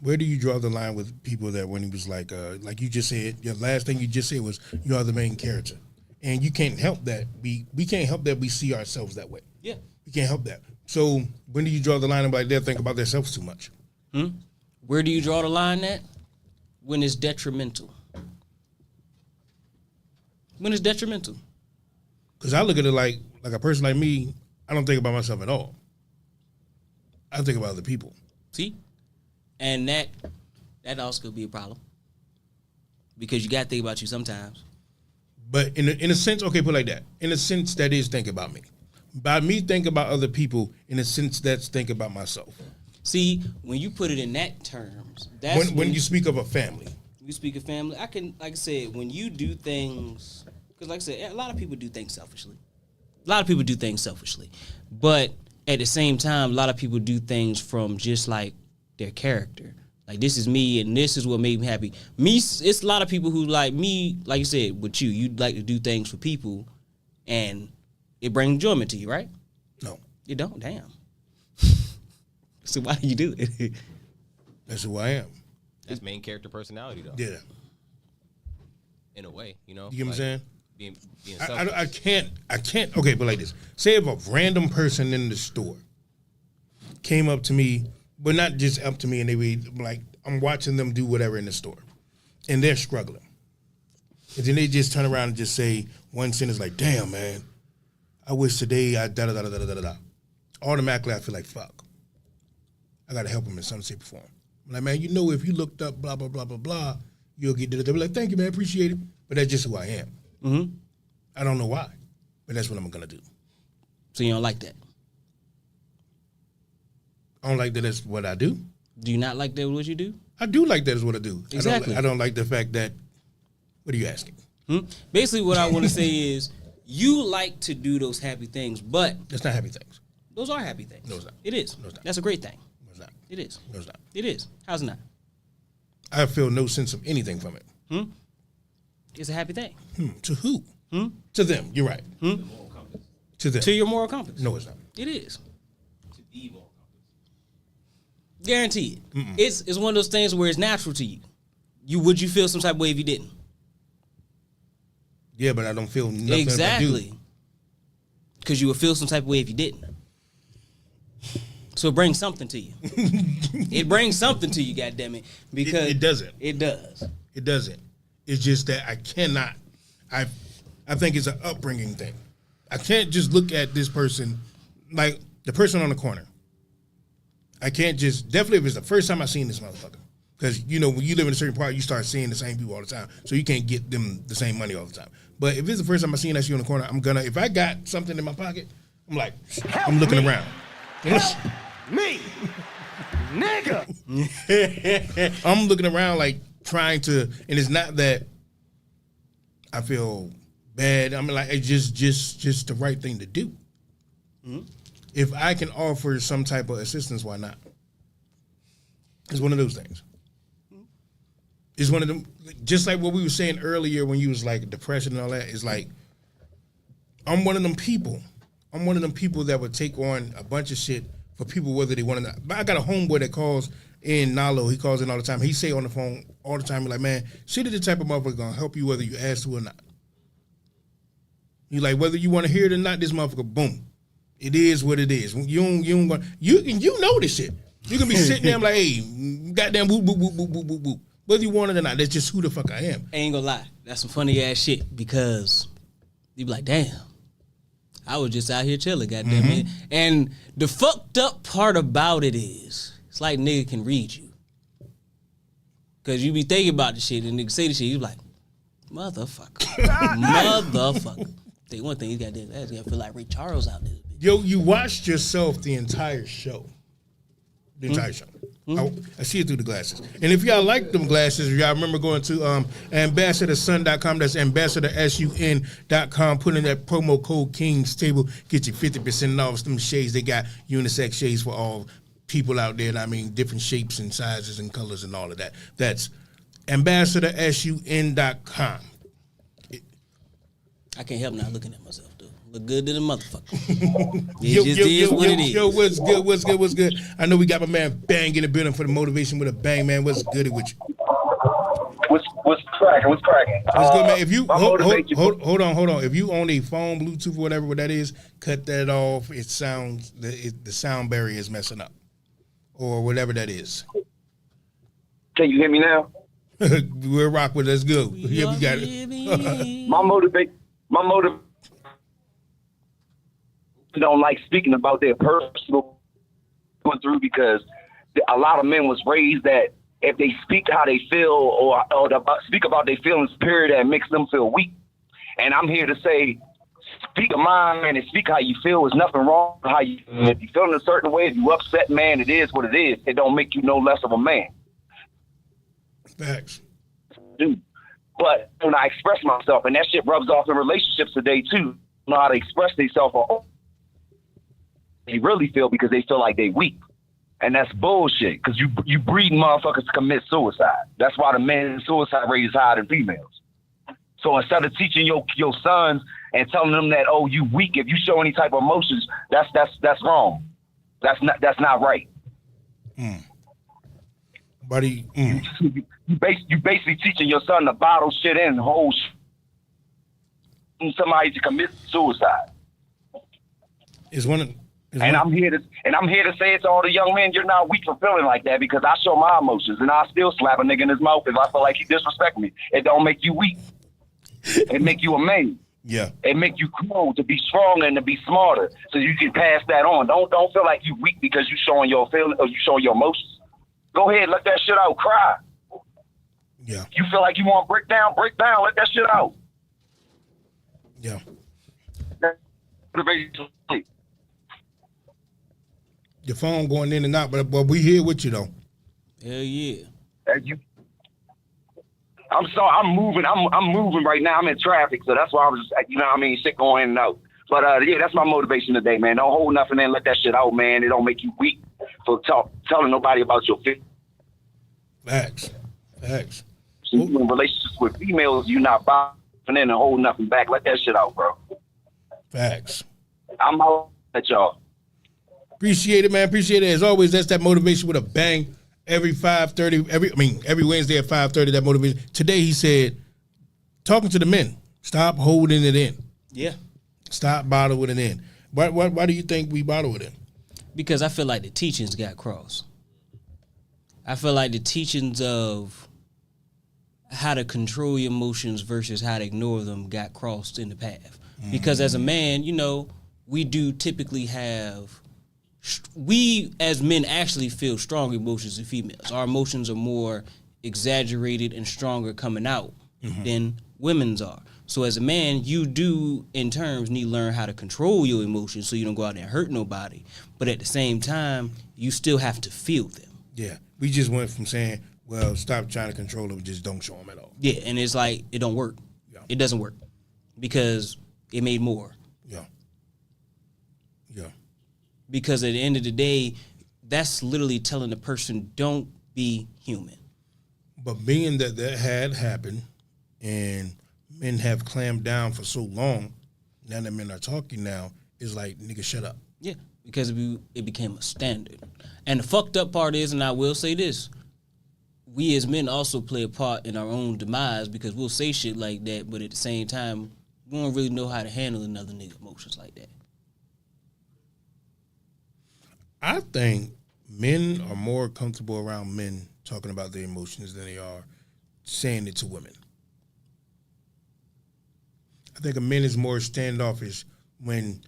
Where do you draw the line with people that when he was like you just said, your last thing you just said was you are the main character, and you can't help that we can't help that we see ourselves that way. Yeah. We can't help that. So when do you draw the line about they think about themselves too much? Where do you draw the line at? When it's detrimental. When it's detrimental. Because I look at it like a person like me, I don't think about myself at all. I think about other people. See? And that also could be a problem. Because you got to think about you sometimes. But in a sense, okay, put it like that. In a sense, that is think about me. By me think about other people, in a sense, that's think about myself. See, when you put it in that terms, that's When you speak of a family. you speak of family, I can, like I said, when you do things, because like I said, a lot of people do things selfishly. But at the same time, a lot of people do things from just like their character. Like, this is me, and this is what made me happy. Me, it's a lot of people who like me, like you said, with you like to do things for people, and it brings enjoyment to you, right? No. You don't? Damn. So why do you do it? That's who I am. That's main character personality, though. Yeah. In a way, you know. You get what I'm saying? Being selfish. I can't. Okay, but like this. Say if a random person in the store came up to me, but not just up to me, and they be like, I'm watching them do whatever in the store, and they're struggling. And then they just turn around and just say one sentence like, damn, man, I wish today I da-da-da-da-da-da-da. Automatically, I feel like, fuck. I got to help them in some shape or form. I'm like, man, you know, if you looked up blah, blah, blah, blah, blah, you'll get to the, they'll be like, thank you, man, appreciate it. But that's just who I am. Mm-hmm. I don't know why, but that's what I'm going to do. So you don't like that? I don't like that that's what I do. Do you not like that what you do? I do like that is what I do. Exactly. I don't like the fact that, what are you asking? Basically, what I want to say is you like to do those happy things, but That's not happy things. those are happy things. No, it's not. It is. No, it's not. That's a great thing. No, it's not. It is. No, it's not. It is. How's it not? I feel no sense of anything from it. It's a happy thing. To who? To them. You're right. To them. To your moral compass. No, it's not. It is. Guaranteed. It's one of those things where it's natural to you. Would you feel some type of way if you didn't? Yeah, but I don't feel nothing if I do. Exactly. Because you would feel some type of way if you didn't. So it brings something to you. It brings something to you, goddammit. Because It doesn't. It does. It doesn't. It's just that I cannot. I think it's an upbringing thing. I can't just look at this person like the person on the corner. I can't just, definitely if it's the first time I've seen this motherfucker. Because, you know, when you live in a certain part, you start seeing the same people all the time. So you can't get them the same money all the time. But if it's the first time I seen that shit on the corner, I'm gonna, if I got something in my pocket, I'm like, I'm looking around. Me, nigga. I'm looking around like trying to, and it's not that I feel bad. I mean, like, it's just the right thing to do. If I can offer some type of assistance, why not? It's one of those things. It's one of them, just like what we were saying earlier when you was like depression and all that, it's like, I'm one of them people. I'm one of them people that would take on a bunch of shit for people whether they want to not. I got a homeboy that calls in Nalo. He calls in all the time. He say on the phone all the time, he's like, man, shit is the type of motherfucker gonna help you whether you ask to or not. You like, whether you want to hear it or not, this motherfucker, boom. It is what it is. You know this shit. You can be sitting there like, hey, goddamn, whoop, whoop, whoop, whoop, whoop, whoop, whoop. Whether you want it or not, that's just who the fuck I am. I ain't gonna lie. That's some funny ass shit because you be like, damn, I was just out here chilling, goddamn it. And the fucked up part about it is, it's like nigga can read you. Cause you be thinking about the shit and nigga say the shit, you like, motherfucker. Motherfucker. Think one thing, you got this, that's gonna feel like Ray Charles out there. Yo, you watched yourself the entire show. The entire show. I see it through the glasses. And if y'all like them glasses, y'all remember going to ambassadorsun.com. That's ambassadorsun.com. Put in that promo code King's Table. Get you 50% off them shades. They got unisex shades for all people out there. And I mean, different shapes and sizes and colors and all of that. That's ambassadorsun.com. I can't help not looking at myself, though. Look good to the motherfucker. It just is what it is. Yo, what's good? I know we got my man Bang in the building for the Motivation with a Bang, man. What's good with you? What's cracking? What's good, man. If you my hold motivation- on. If you on a phone, Bluetooth, whatever that is, cut that off. It sounds the sound barrier is messing up, or whatever that is. Can you hear me now? We'll rock with it. Let's go. Yeah, we got it. My motivation don't like speaking about their personal going through because a lot of men was raised that if they speak how they feel or speak about their feelings, period, that makes them feel weak. And I'm here to say, speak a mind, man, and speak how you feel. There's nothing wrong with how you feel. If you feel in a certain way, if you upset, man, it is what it is. It don't make you no less of a man. Facts. Dude. But when I express myself, and that shit rubs off in relationships today too, know how to express themselves or they really feel because they feel like they weak. And that's bullshit, because you breed motherfuckers to commit suicide. That's why the men's suicide rate is higher than females. So instead of teaching your sons and telling them that, oh, you weak if you show any type of emotions, that's wrong. That's not right. Buddy, You basically teaching your son to bottle shit in, hold somebody to commit suicide. I'm here to say it to all the young men, you're not weak for feeling like that, because I show my emotions and I still slap a nigga in his mouth if I feel like he disrespect me. It don't make you weak. It make you a man. Yeah. It make you grow to be stronger and to be smarter, so you can pass that on. Don't feel like you weak because you showing your feelings or you showing your emotions. Go ahead, let that shit out, cry. Yeah. You feel like you want to break down, let that shit out. Yeah. Your phone going in and out, but we here with you though. Hell yeah. I'm sorry, I'm moving right now. I'm in traffic, so that's why I'm just, shit going in and out. But yeah, that's my motivation today, man. Don't hold nothing in, let that shit out, man. It don't make you weak for telling nobody about your feelings. Facts. So you in relationships with females, you not bothering in and holding nothing back. Let that shit out, bro. Facts. I'm out at y'all. Appreciate it, man. Appreciate it. As always, that's that Motivation with a Bang. Every 5:30, every Wednesday at 5:30, that motivation. Today he said, talking to the men, stop holding it in. Yeah. Stop bottling it in. Why do you think we bottle it in? Because I feel like the teachings got crossed. I feel like the teachings of how to control your emotions versus how to ignore them got crossed in the path. Because as a man, we do typically have, we as men actually feel strong emotions than females. Our emotions are more exaggerated and stronger coming out than women's are. So as a man, you do, in terms, need to learn how to control your emotions so you don't go out there and hurt nobody. But at the same time, you still have to feel them. Yeah. We just went from saying, well, stop trying to control them, just don't show them at all. Yeah, and it's like, it don't work. Yeah. It doesn't work. Because it made more. Yeah. Because at the end of the day, that's literally telling the person, don't be human. But being that had happened and men have clamped down for so long, now that men are talking now, it's like, nigga, shut up. Yeah, because it became a standard. And the fucked up part is, and I will say this, we as men also play a part in our own demise, because we'll say shit like that, but at the same time, we don't really know how to handle another nigga emotions like that. I think men are more comfortable around men talking about their emotions than they are saying it to women. I think a man is more standoffish when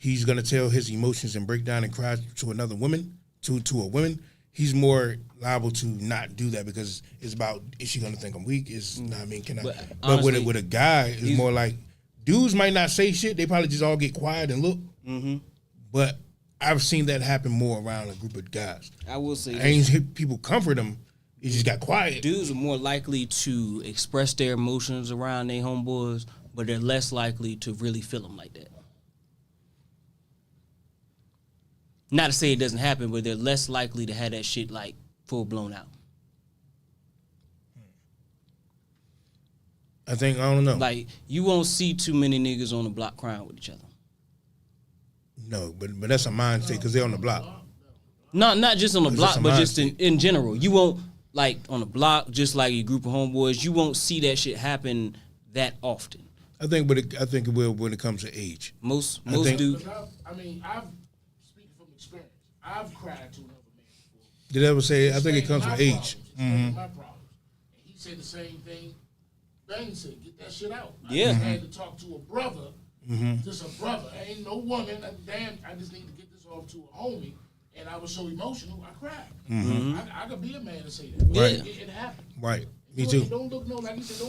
he's gonna tell his emotions and break down and cry to another woman, to a woman, he's more liable to not do that because it's about, is she gonna think I'm weak? Can I? But honestly, with a guy, it's more like dudes might not say shit. They probably just all get quiet and look. Mm-hmm. But I've seen that happen more around a group of guys. I will say, I ain't hear people comfort them. He just got quiet. Dudes are more likely to express their emotions around their homeboys, but they're less likely to really feel them like that. Not to say it doesn't happen, but they're less likely to have that shit like full blown out. I don't know. Like, you won't see too many niggas on the block crying with each other. No, but that's a mind state because they're on the block. Not just on the It's block, just a but mind just state. in general. You won't, like, on the block, just like your group of homeboys, you won't see that shit happen that often. I think it will when it comes to age. Most think- dudes. I've speaking from experience. I've cried to another man before. Did I ever say? I think it comes Explain with my age. problems, explain my problems. And he said the same thing. Bang said, get that shit out. Yeah. I just had to talk to a brother. Just a brother. I ain't no woman. I just need to get this off to a homie. And I was so emotional, I cried. I could be a man to say that. Right. It happened. Right. Me So too. Don't look like he said,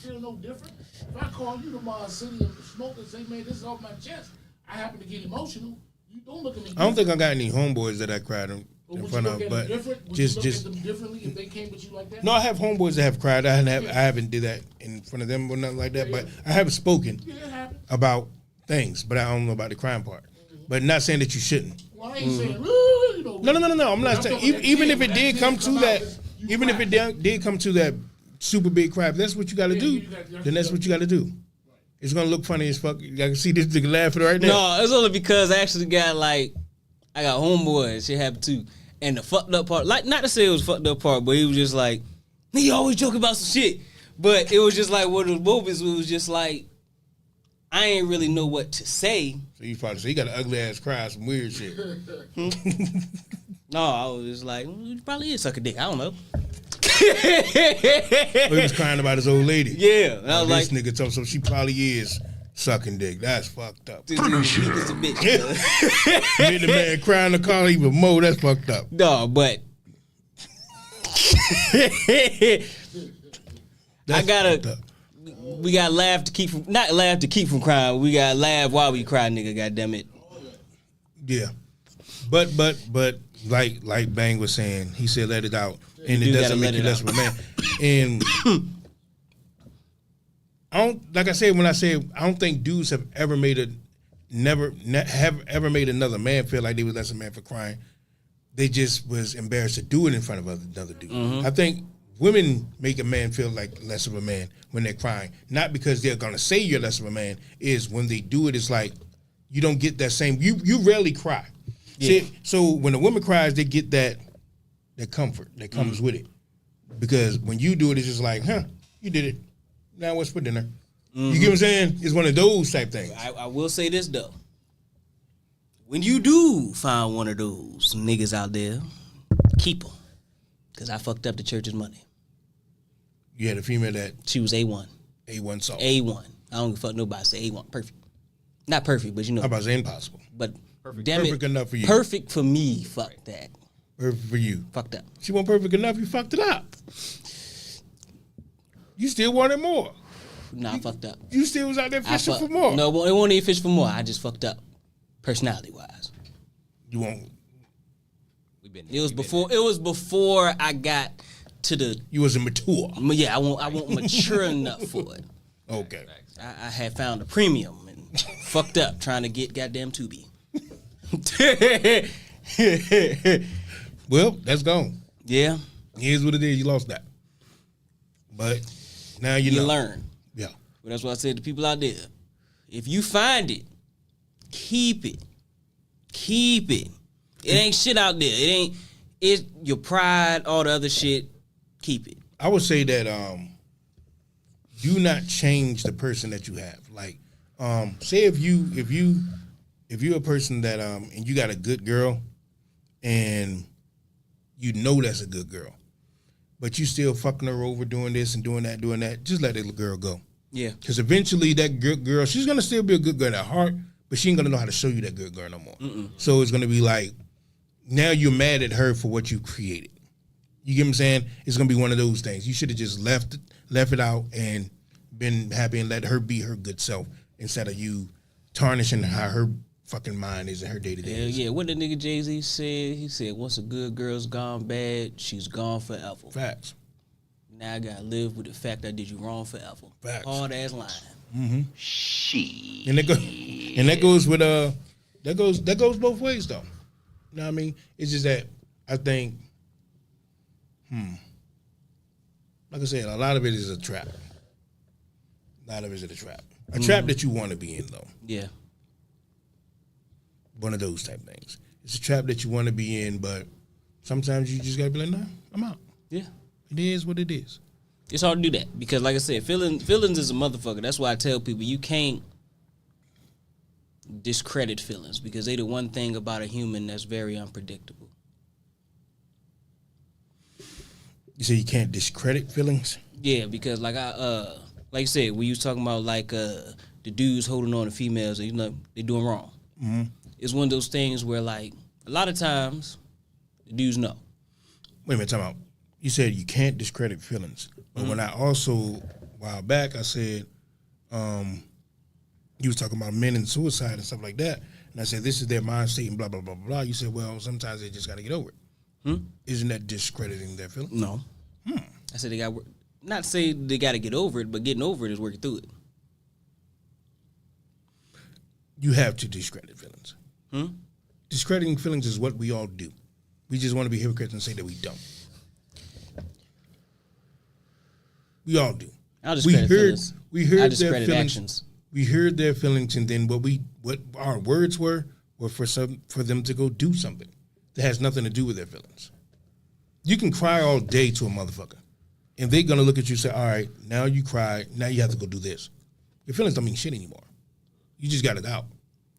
feel no different. If I call you tomorrow city and smoke and say, man, this is off my chest, I happen to get emotional, you don't look at me I don't think I got any homeboys that I cried in Would front you of, look at but them different? Would just you look at them differently if they came with you like that? no, I have homeboys that have cried. I haven't did that in front of them or nothing like that. But I haven't spoken Yeah, it happened. about things, but I don't know about the crime part. But not saying that you shouldn't. Well, I ain't saying, you know. No. I'm not saying talking about even if that it kid, did that come kid to come that, out, you even if it cry. did come to that super big crap, that's what you got to Yeah, do. you got- Then that's what you got to do. It's gonna look funny as fuck. I can see this nigga laughing right now. No, it's only because I actually got I got homeboys. Shit happened too. And the fucked up part, like, not to say it was fucked up part, but he was just like, nigga always joke about some shit. But it was just like one of those moments where it was just like, I ain't really know what to say. So you probably say he got an ugly ass cry, some weird shit. No, I was just like, you probably is suck a dick. I don't know. He was crying about his old lady. Yeah. And I was This like, nigga told him, so she probably is sucking dick. That's fucked up. this nigga weak as a bitch. Made the man cry in the car even more. That's fucked up. No, but That's fucked up. we got laugh to keep from, not laugh to keep from crying. We got laugh while we cry, nigga. Goddamn it. Yeah, but like Bang was saying, he said let it out, and You it do doesn't gotta make you let less it of a man. And I don't, like I said when I said I don't think dudes have ever made have ever made another man feel like they was less of a man for crying. They just was embarrassed to do it in front of another dude. I think women make a man feel like less of a man when they're crying, not because they're gonna say you're less of a man. Is when they do it, it's like you don't get that same. You rarely cry. Yeah. See, so when a woman cries, they get that comfort that comes with it. Because when you do it, it's just like, huh, you did it. Now what's for dinner? You get what I'm saying? It's one of those type things. I will say this though. When you do find one of those niggas out there, keep them. Because I fucked up the church's money. You had a female that She was A1. A1 salt. A1. I don't give a fuck nobody say A1. Perfect. Not perfect, but you know. How about say impossible? But damn Perfect it. enough for you. Perfect for me. Fuck that. Perfect for you. Fucked up. She wasn't perfect enough. You fucked it up. You still wanted more. Nah, I fucked up. You still was out there fishing for more. No, it wasn't even fish for more. I just fucked up. Personality wise. You won't. It was before I got to the. You wasn't mature. Yeah, I won't mature enough for it. Okay. I had found a premium and fucked up trying to get goddamn Tubi. Well, that's gone. Yeah. Here's what it is. You lost that. But now you know. learn. Yeah. But that's what I said to people out there. If you find it, keep it. Keep it. It ain't shit out there. It's your pride, all the other shit. Keep it. I would say that do not change the person that you have. Like, say if you're a person that and you got a good girl and you know that's a good girl, but you still fucking her over doing this and doing that, just let that little girl go. Yeah. Because eventually that good girl, she's gonna still be a good girl at heart, but she ain't gonna know how to show you that good girl no more. So it's gonna be like, now you're mad at her for what you created. You get what I'm saying? It's gonna be one of those things. You should have just left it out and been happy and let her be her good self instead of you tarnishing how her fucking mind is in her day to day. Yeah, what the nigga Jay-Z said, he said, once a good girl's gone bad, she's gone forever. Facts. Now I gotta live with the fact that I did you wrong forever. Facts. Hard ass line. And that goes with that goes both ways though. You know what I mean? It's just that I think like I said, a lot of it is a trap. A lot of it is a trap. A trap that you want to be in though. Yeah. One of those type things. It's a trap that you want to be in, but sometimes you just gotta be like, nah, I'm out. Yeah. It is what it is. It's hard to do that because, like I said, feelings is a motherfucker. That's why I tell people you can't discredit feelings because they the one thing about a human that's very unpredictable. You say you can't discredit feelings? Yeah, because like you said, we was talking about like the dudes holding on to females and they're doing wrong. Mm-hmm. It's one of those things where like a lot of times the dudes know. Wait a minute, time out. You said you can't discredit feelings. But when I also, a while back, I said, you was talking about men and suicide and stuff like that. And I said, this is their mind state and blah, blah, blah, blah. You said, well, sometimes they just got to get over it. Isn't that discrediting their feelings? No. I said they got, not say they got to get over it, but getting over it is working through it. You have to discredit feelings. Discrediting feelings is what we all do. We just want to be hypocrites and say that we don't. We all do. I'll discredit feelings. We heard I their discredit feelings. actions. We heard their feelings, and then what our words were for them to go do something that has nothing to do with their feelings. You can cry all day to a motherfucker, and they're gonna look at you and say, "All right, now you cry. Now you have to go do this." Your feelings don't mean shit anymore. You just got it out.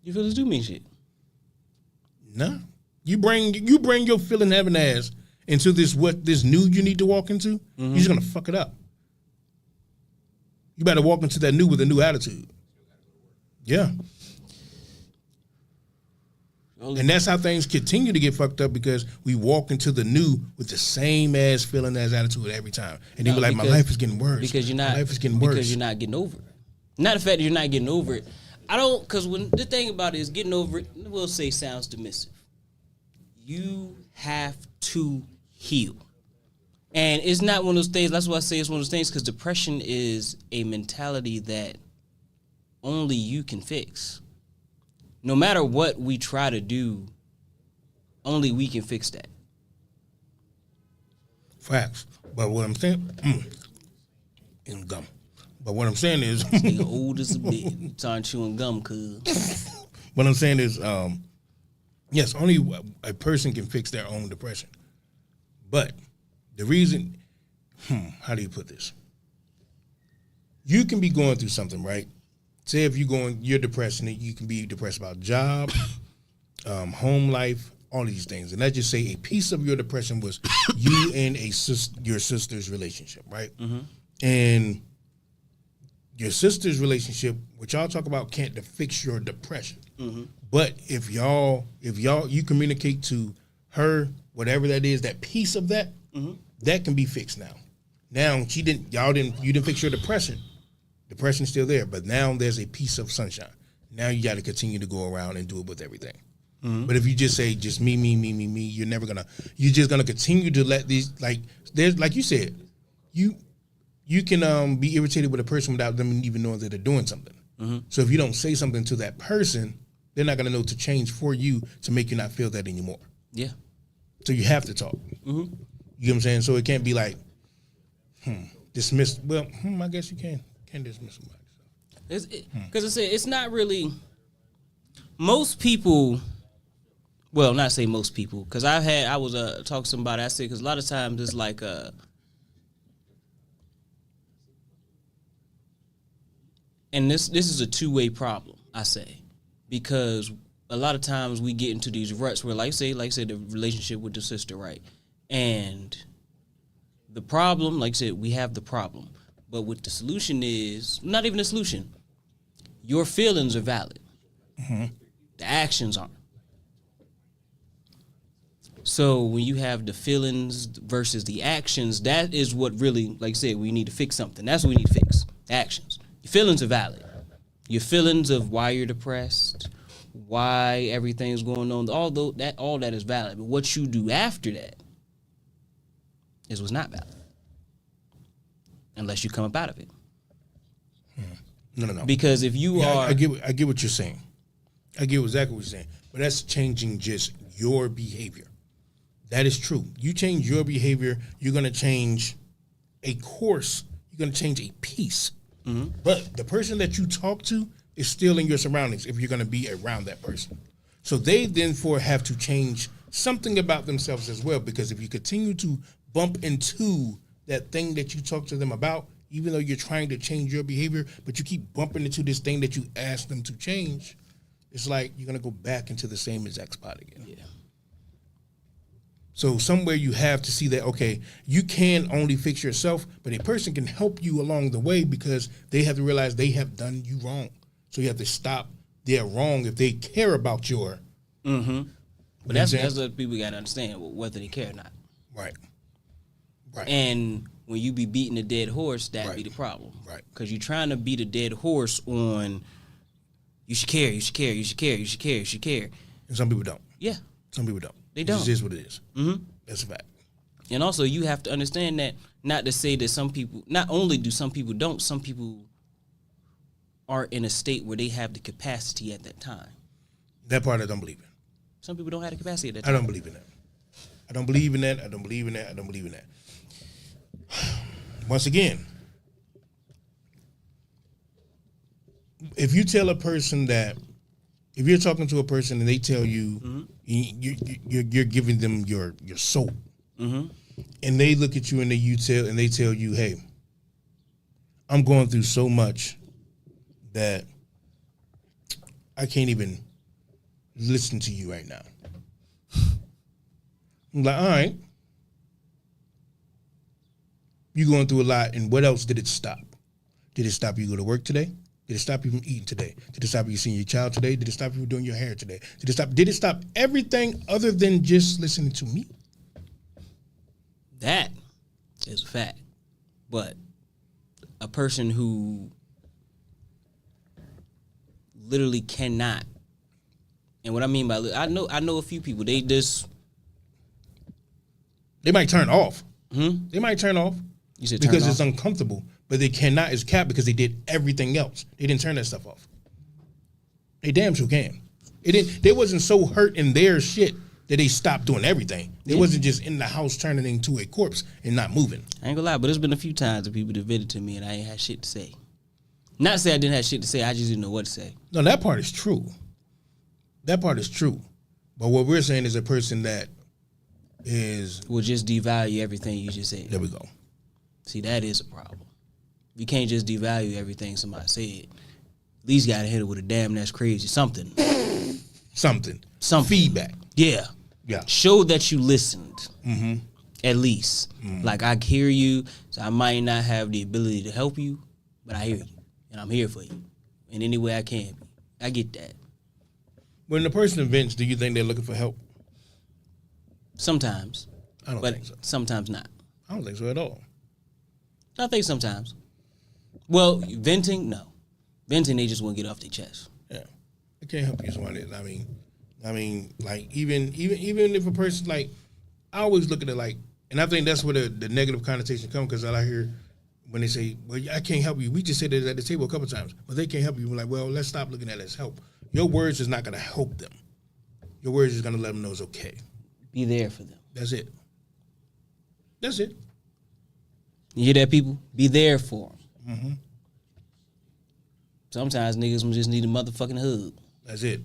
Your feelings do mean shit. Nah, you bring your feeling having ass into this new you need to walk into. You're just gonna fuck it up. You better walk into that new with a new attitude. Yeah. And that's how things continue to get fucked up because we walk into the new with the same ass feeling as attitude every time. And then we're like, my life is getting worse. Because my life is getting worse. Because you're not getting over it. Not the fact that you're not getting over it. Because when the thing about it is getting over it, we'll say sounds dismissive. You have to heal. And it's not one of those things, that's why I say it's one of those things, because depression is a mentality that only you can fix. No matter what we try to do, only we can fix that. Facts. But what I'm saying, in gum. But what I'm saying is, Nigga old as a bit. You starting chewing gum, cuz. what I'm saying is, yes, only a person can fix their own depression. But the reason, how do you put this? You can be going through something, right? Say if you're depressed, and you can be depressed about job, home life, all these things. And let's just say a piece of your depression was you and your sister's relationship, right? And your sister's relationship, which y'all talk about, can't fix your depression. But if you communicate to her, whatever that is, that piece of that, that can be fixed now. Now you didn't fix your depression. Depression's still there, but now there's a piece of sunshine. Now you got to continue to go around and do it with everything. But if you just say just me, you're just gonna continue to let these, like you said, you can be irritated with a person without them even knowing that they're doing something. So if you don't say something to that person, they're not gonna know to change for you to make you not feel that anymore. Yeah. So you have to talk. You know what I'm saying? So it can't be like, dismiss. Well, I guess you can dismiss somebody. Because I said it's not really most people. Well, not say most people, because I was talking to somebody. I said because a lot of times it's like and this is a two-way problem. I say because a lot of times we get into these ruts where, like say the relationship with the sister, right? And the problem, like I said, we have the problem. But what the solution is, not even a solution. Your feelings are valid. The actions aren't. So when you have the feelings versus the actions, that is what really, like I said, we need to fix something. That's what we need to fix. Actions. Your feelings are valid. Your feelings of why you're depressed, why everything's going on, all that is valid. But what you do after that is what's not valid. Unless you come up out of it. No. Because if you are... I get what you're saying. I get exactly what you're saying. But that's changing just your behavior. That is true. You change your behavior, you're going to change a course. You're going to change a piece. But the person that you talk to is still in your surroundings if you're going to be around that person. So they therefore have to change something about themselves as well, because if you continue to bump into that thing that you talk to them about, even though you're trying to change your behavior, but you keep bumping into this thing that you asked them to change, it's like you're going to go back into the same exact spot again. Yeah. So somewhere you have to see that, okay, you can only fix yourself, but a person can help you along the way because they have to realize they have done you wrong. So you have to stop their wrong if they care about your... But that's what people got to understand, whether they care or not. Right. And when you be beating a dead horse, that be the problem. Right. Because you're trying to beat a dead horse on, you should care, you should care, you should care, you should care, you should care. And some people don't. Yeah. Some people don't. They don't. It just is what it is. That's a fact. And also, you have to understand that, not to say that some people, not only do some people don't, some people are in a state where they have the capacity at that time. That part I don't believe in. Some people don't have the capacity at that I time. don't believe in that. I don't believe in that. Once again, if you tell a person that, if you're talking to a person and they tell you, you're giving them your soul, and they look at you and they tell you, hey, I'm going through so much that I can't even listen to you right now. I'm like, all right. You're going through a lot, and what else did it stop? Did it stop you go to work today? Did it stop you from eating today? Did it stop you seeing your child today? Did it stop you from doing your hair today? Did it stop everything other than just listening to me? That is a fact. But a person who literally cannot, and what I mean by, I know a few people, they might turn off. They might turn off. You said because turn it's off? uncomfortable, but they cannot. It's capped because they did everything else. They didn't turn that stuff off. They damn sure can. They wasn't so hurt in their shit that they stopped doing everything. They wasn't just in the house turning into a corpse and not moving. I ain't gonna lie, but there's been a few times that people have vented to me and I ain't had shit to say. Not to say I didn't have shit to say, I just didn't know what to say. No, that part is true. That part is true. But what we're saying is a person that will just devalue everything you just said. There we go. See, that is a problem. You can't just devalue everything somebody said. At least gotta hit it with a damn that's crazy. Something. Feedback. Yeah. Show that you listened. At least. Like, I hear you, so I might not have the ability to help you, but I hear you. And I'm here for you. In any way I can be. I get that. When the person vents, do you think they're looking for help? Sometimes. I don't think so. Sometimes not. I don't think so at all. I think sometimes. Well, venting, no. Venting, they just want to get off their chest. Yeah. I can't help you somebody. I mean, like, even if a person, like, I always look at it like, and I think that's where the negative connotation comes, because I hear when they say, well, I can't help you. We just said it at the table a couple of times, but they can't help you. We're like, well, let's stop looking at it as help. Your words is not going to help them. Your words is going to let them know it's okay. Be there for them. That's it. That's it. You hear that, people? Be there for them. Sometimes niggas just need a motherfucking hug. That's it.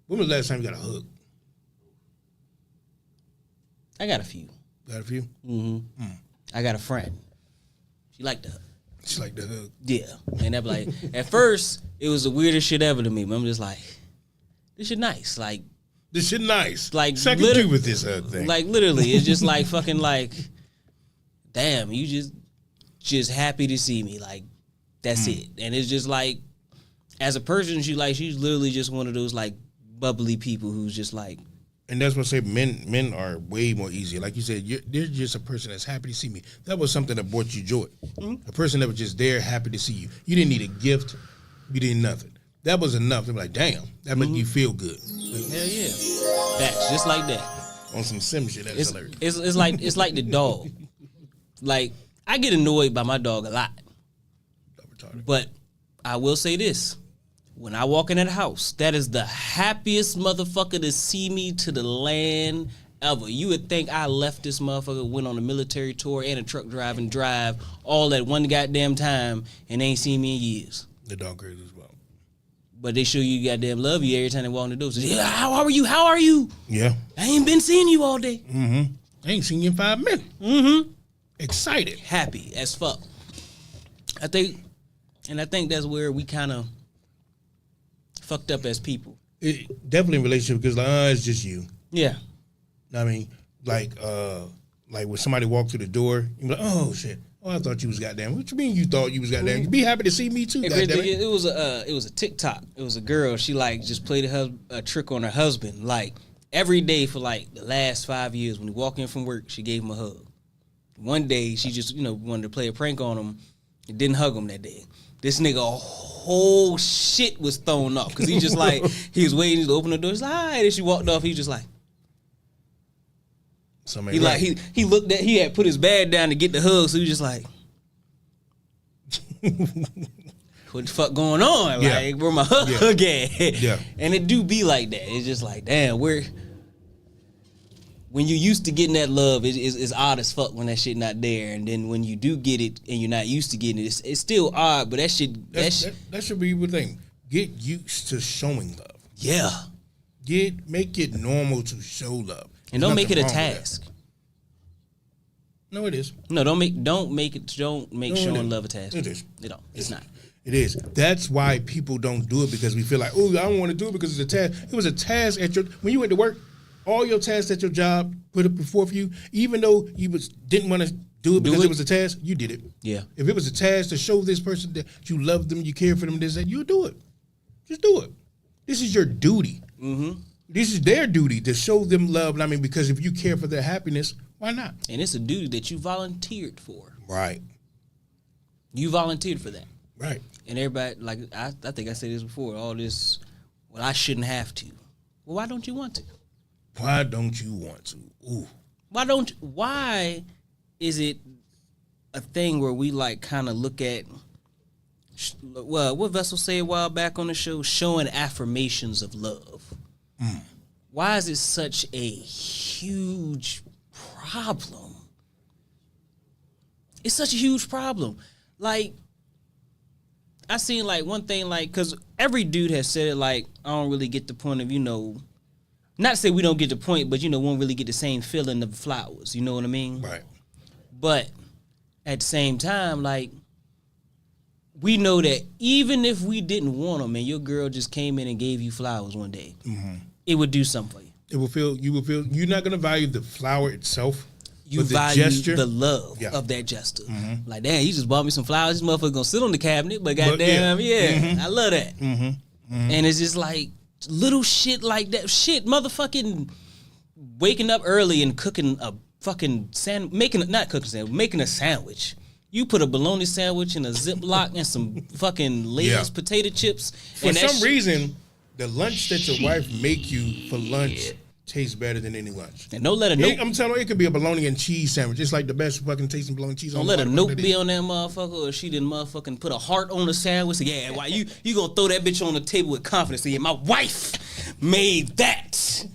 When was the last time you got a hug? I got a few. Got a few? I got a friend. She liked the hug. She liked the hug? Yeah. And that be like, at first, it was the weirdest shit ever to me. But I'm just like, this shit nice. Like, this shit nice. Like, second you with this hug thing. Like, literally, it's just like fucking like, damn, you just happy to see me. Like, that's it. And it's just like, as a person, she's literally just one of those like bubbly people who's just like. And that's what I say. Men are way more easier. Like you said, they're just a person that's happy to see me. That was something that brought you joy. A person that was just there, happy to see you. You didn't need a gift. You didn't nothing. That was enough. They were like, damn, that made you feel good. Hell yeah, that's just like that. On some sim shit, that's hilarious. It's like the dog. Like I get annoyed by my dog a lot, but I will say this. When I walk in that house, that is the happiest motherfucker to see me to the land ever. You would think I left this motherfucker, went on a military tour and a truck drive all at one goddamn time and they ain't seen me in years. The dog crazy as well. But they show you goddamn love you every time they walk in the door. So, yeah, how are you? How are you? Yeah. I ain't been seeing you all day. Mm-hmm. I ain't seen you in 5 minutes. Mm-hmm. Excited. Happy as fuck. I think that's where we kind of fucked up as people. It, definitely in relationship because it's just you. Yeah. I mean, like when somebody walked through the door, you be like, oh shit. Oh, I thought you was goddamn. What you mean you thought you was goddamn? You be happy to see me too. It was a TikTok. It was a girl. She like just played a trick on her husband. Like every day for like the last 5 years, when he walked in from work, she gave him a hug. One day she just wanted to play a prank on him and didn't hug him that day. This nigga whole shit was thrown off because he just like he was waiting to open the door. He's like, hi. And she walked off. He just like. Somebody he looked at, he had put his bag down to get the hug, so he was just like, what the fuck going on? Yeah. Like, where my hug at? Yeah. And it do be like that. It's just like, damn, when you used to getting that love, it's odd as fuck when that shit not there. And then when you do get it and you're not used to getting it, it's still odd, but that shit. That should be the thing. Get used to showing love. Yeah. Make it normal to show love. And don't make it a task. No, it is. No, don't make showing love a task. It is. It's not. It is. That's why people don't do it because we feel like, oh, I don't want to do it because it's a task. It was a task when you went to work. All your tasks at your job put up before for you, even though you didn't want to do it because it was a task, you did it. Yeah. If it was a task to show this person that you love them, you care for them, you do it. Just do it. This is your duty. Mm-hmm. This is their duty to show them love. I mean, because if you care for their happiness, why not? And it's a duty that you volunteered for. Right. You volunteered for that. Right. And everybody, like, I think I said this before, all this, well, I shouldn't have to. Well, why don't you want to? Why don't you want to? Ooh. Why is it a thing where we, like, kind of look at, well, what Vessel say a while back on the show, showing affirmations of love? Mm. Why is it such a huge problem? It's such a huge problem. Like, I seen like one thing, like, because every dude has said it, like, I don't really get the point of, not to say we don't get the point, but, won't really get the same feeling of flowers. You know what I mean? Right. But at the same time, like, we know that even if we didn't want them and your girl just came in and gave you flowers one day, it would do something for you. You will feel, you're not going to value the flower itself. You value the love of that gesture. Mm-hmm. Like, damn, you just bought me some flowers. This motherfucker gonna sit on the cabinet, but goddamn, I love that. Mm-hmm. Mm-hmm. And it's just like little shit like that. Shit, motherfucking waking up early and cooking a fucking making a sandwich. You put a bologna sandwich in a Ziploc and some fucking Lay's potato chips. For some reason, the lunch that your wife make you for lunch tastes better than any lunch. And don't let a note. I'm telling you, it could be a bologna and cheese sandwich. It's like the best fucking tasting bologna and cheese. Don't let a note be on that motherfucker, or she didn't motherfucking put a heart on the sandwich. So yeah, why you gonna throw that bitch on the table with confidence? So, yeah, my wife made that.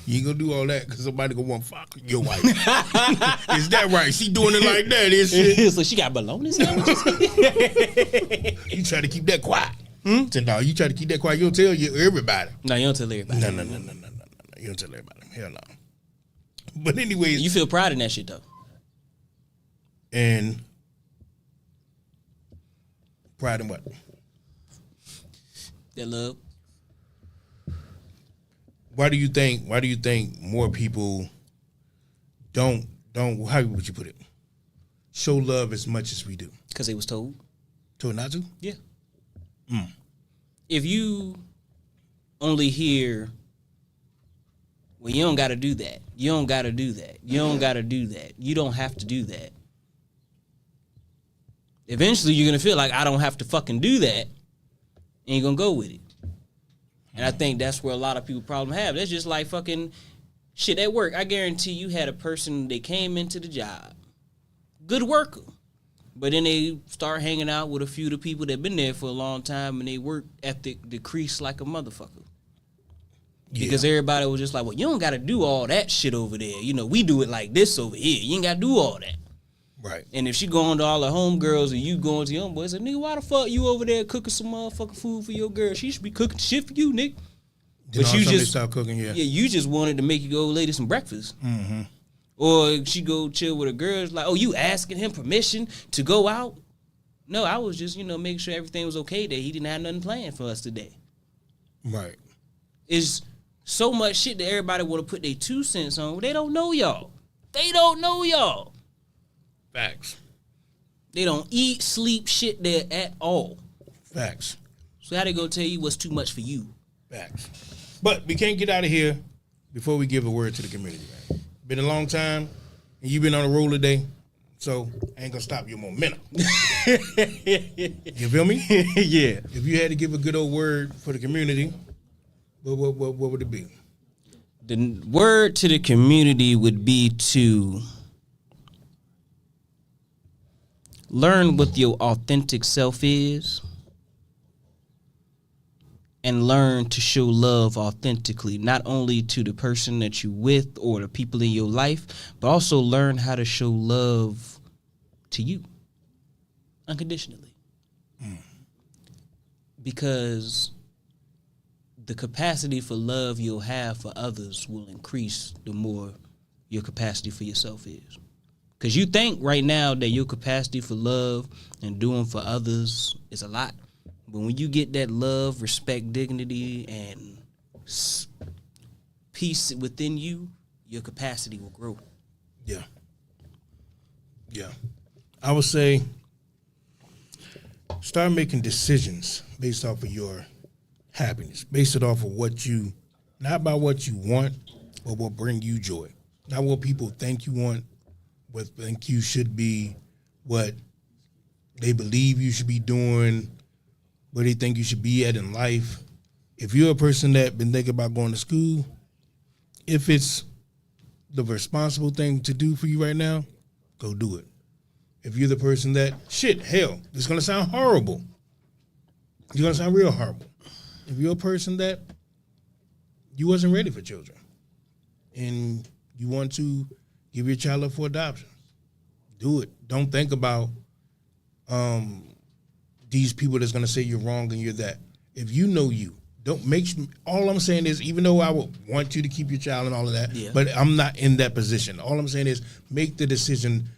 You ain't gonna do all that because somebody gonna want to fuck your wife. Is that right? She doing it like that, is she? So she got bologna sandwiches? You try to keep that quiet. So, no, you try to keep that quiet. You don't tell everybody. No, you don't tell everybody. No. You don't tell everybody. Hell no. But anyways. You feel pride in that shit, though. And pride in what? That love. Why do you think more people don't how would you put it? Show love as much as we do? Because they was told. Told not to? Yeah. If you only hear, well, you don't got to do that. You don't got to do that. You don't got to do that. You don't have to do that. Eventually, you're going to feel like I don't have to fucking do that, and you're going to go with it. And I think that's where a lot of people problem have. That's just like fucking shit at work. I guarantee you had a person, they came into the job, good worker, but then they start hanging out with a few of the people that been there for a long time, and they work ethic decreased like a motherfucker. Because everybody was just like, well, you don't got to do all that shit over there. You know, we do it like this over here. You ain't got to do all that. Right. And if she going to all the homegirls and you going to your homeboys, like, nigga, why the fuck you over there cooking some motherfucking food for your girl? She should be cooking shit for you, nigga. But you just start cooking, yeah. You just wanted to make you go lady some breakfast. Mm-hmm. Or she go chill with a girl. It's like, oh, you asking him permission to go out? No, I was just, making sure everything was okay that he didn't have nothing planned for us today. Right. It's so much shit that everybody want to put their 2 cents on. They don't know y'all. They don't know y'all. Facts. They don't eat, sleep, shit there at all. Facts. So how they gonna tell you what's too much for you? Facts. But we can't get out of here before we give a word to the community, man. Been a long time, and you've been on a roll today, so I ain't gonna stop your momentum. You feel me? Yeah. If you had to give a good old word for the community, what would it be? The word to the community would be to learn what your authentic self is and learn to show love authentically, not only to the person that you with or the people in your life, but also learn how to show love to you unconditionally. Because the capacity for love you'll have for others will increase the more your capacity for yourself is. Because you think right now that your capacity for love and doing for others is a lot. But when you get that love, respect, dignity, and peace within you, your capacity will grow. Yeah. Yeah. I would say start making decisions based off of your happiness. Base it off of what you, not by what you want, but what bring you joy. Not what people think you want, what think you should be, what they believe you should be doing, where they think you should be at in life. If you're a person that been thinking about going to school, if it's the responsible thing to do for you right now, go do it. If you're the person that, hell, it's going to sound horrible. It's going to sound real horrible. If you're a person that you wasn't ready for children and you want to give your child up for adoption, do it. Don't think about these people that's going to say you're wrong and you're that. If you know you, don't make sure, all I'm saying is, even though I would want you to keep your child and all of that, but I'm not in that position. All I'm saying is make the decision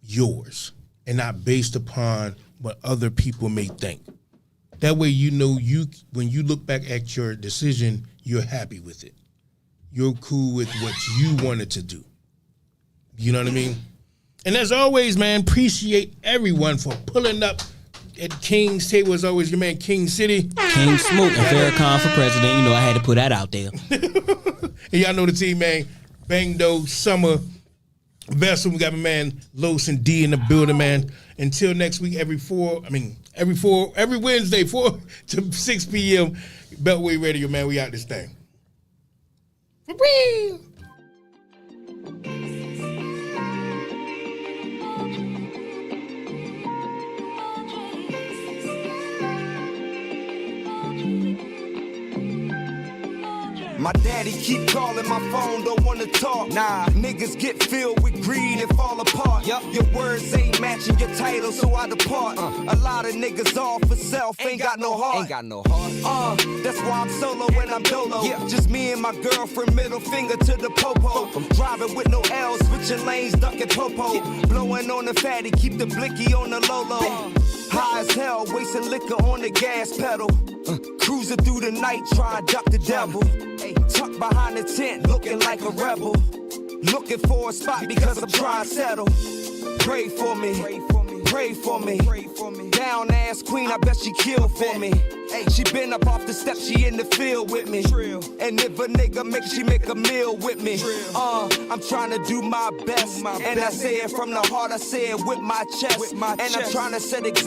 yours and not based upon what other people may think. That way you know when you look back at your decision, you're happy with it. You're cool with what you wanted to do. You know what I mean? And as always, man, appreciate everyone for pulling up at King's table. As always, your man King City. King Smoke and Farrakhan for president. You know I had to put that out there. And y'all know the team, man. Bangdo, Summer, Vessel. We got my man Los and D in the building, man. Until next week, every Wednesday, 4 to 6 p.m. Beltway Radio, man. We out this thing. For real. My daddy keep calling my phone, don't wanna talk. Nah, niggas get filled with greed and fall apart. Yup, your words ain't matching your title, so I depart. A lot of niggas all for self, ain't got no heart. Ain't got no heart. That's why I'm solo when I'm dolo. Yeah, just me and my girlfriend, middle finger to the popo. I'm driving with no L, switching lanes, ducking popo. Blowing on the fatty, keep the blicky on the low. High as hell, wasting liquor on the gas pedal. Cruising through the night, trying to duck the devil. Tucked behind the tent, looking like a rebel. Looking for a spot because I'm trying to settle. Pray for me. pray for me. Down ass queen, I bet she kill for me. She been up off the steps, she in the field with me. And if a nigga make a meal with me. I'm trying to do my best. And I say it from the heart, I say it with my chest. And I'm trying to set example.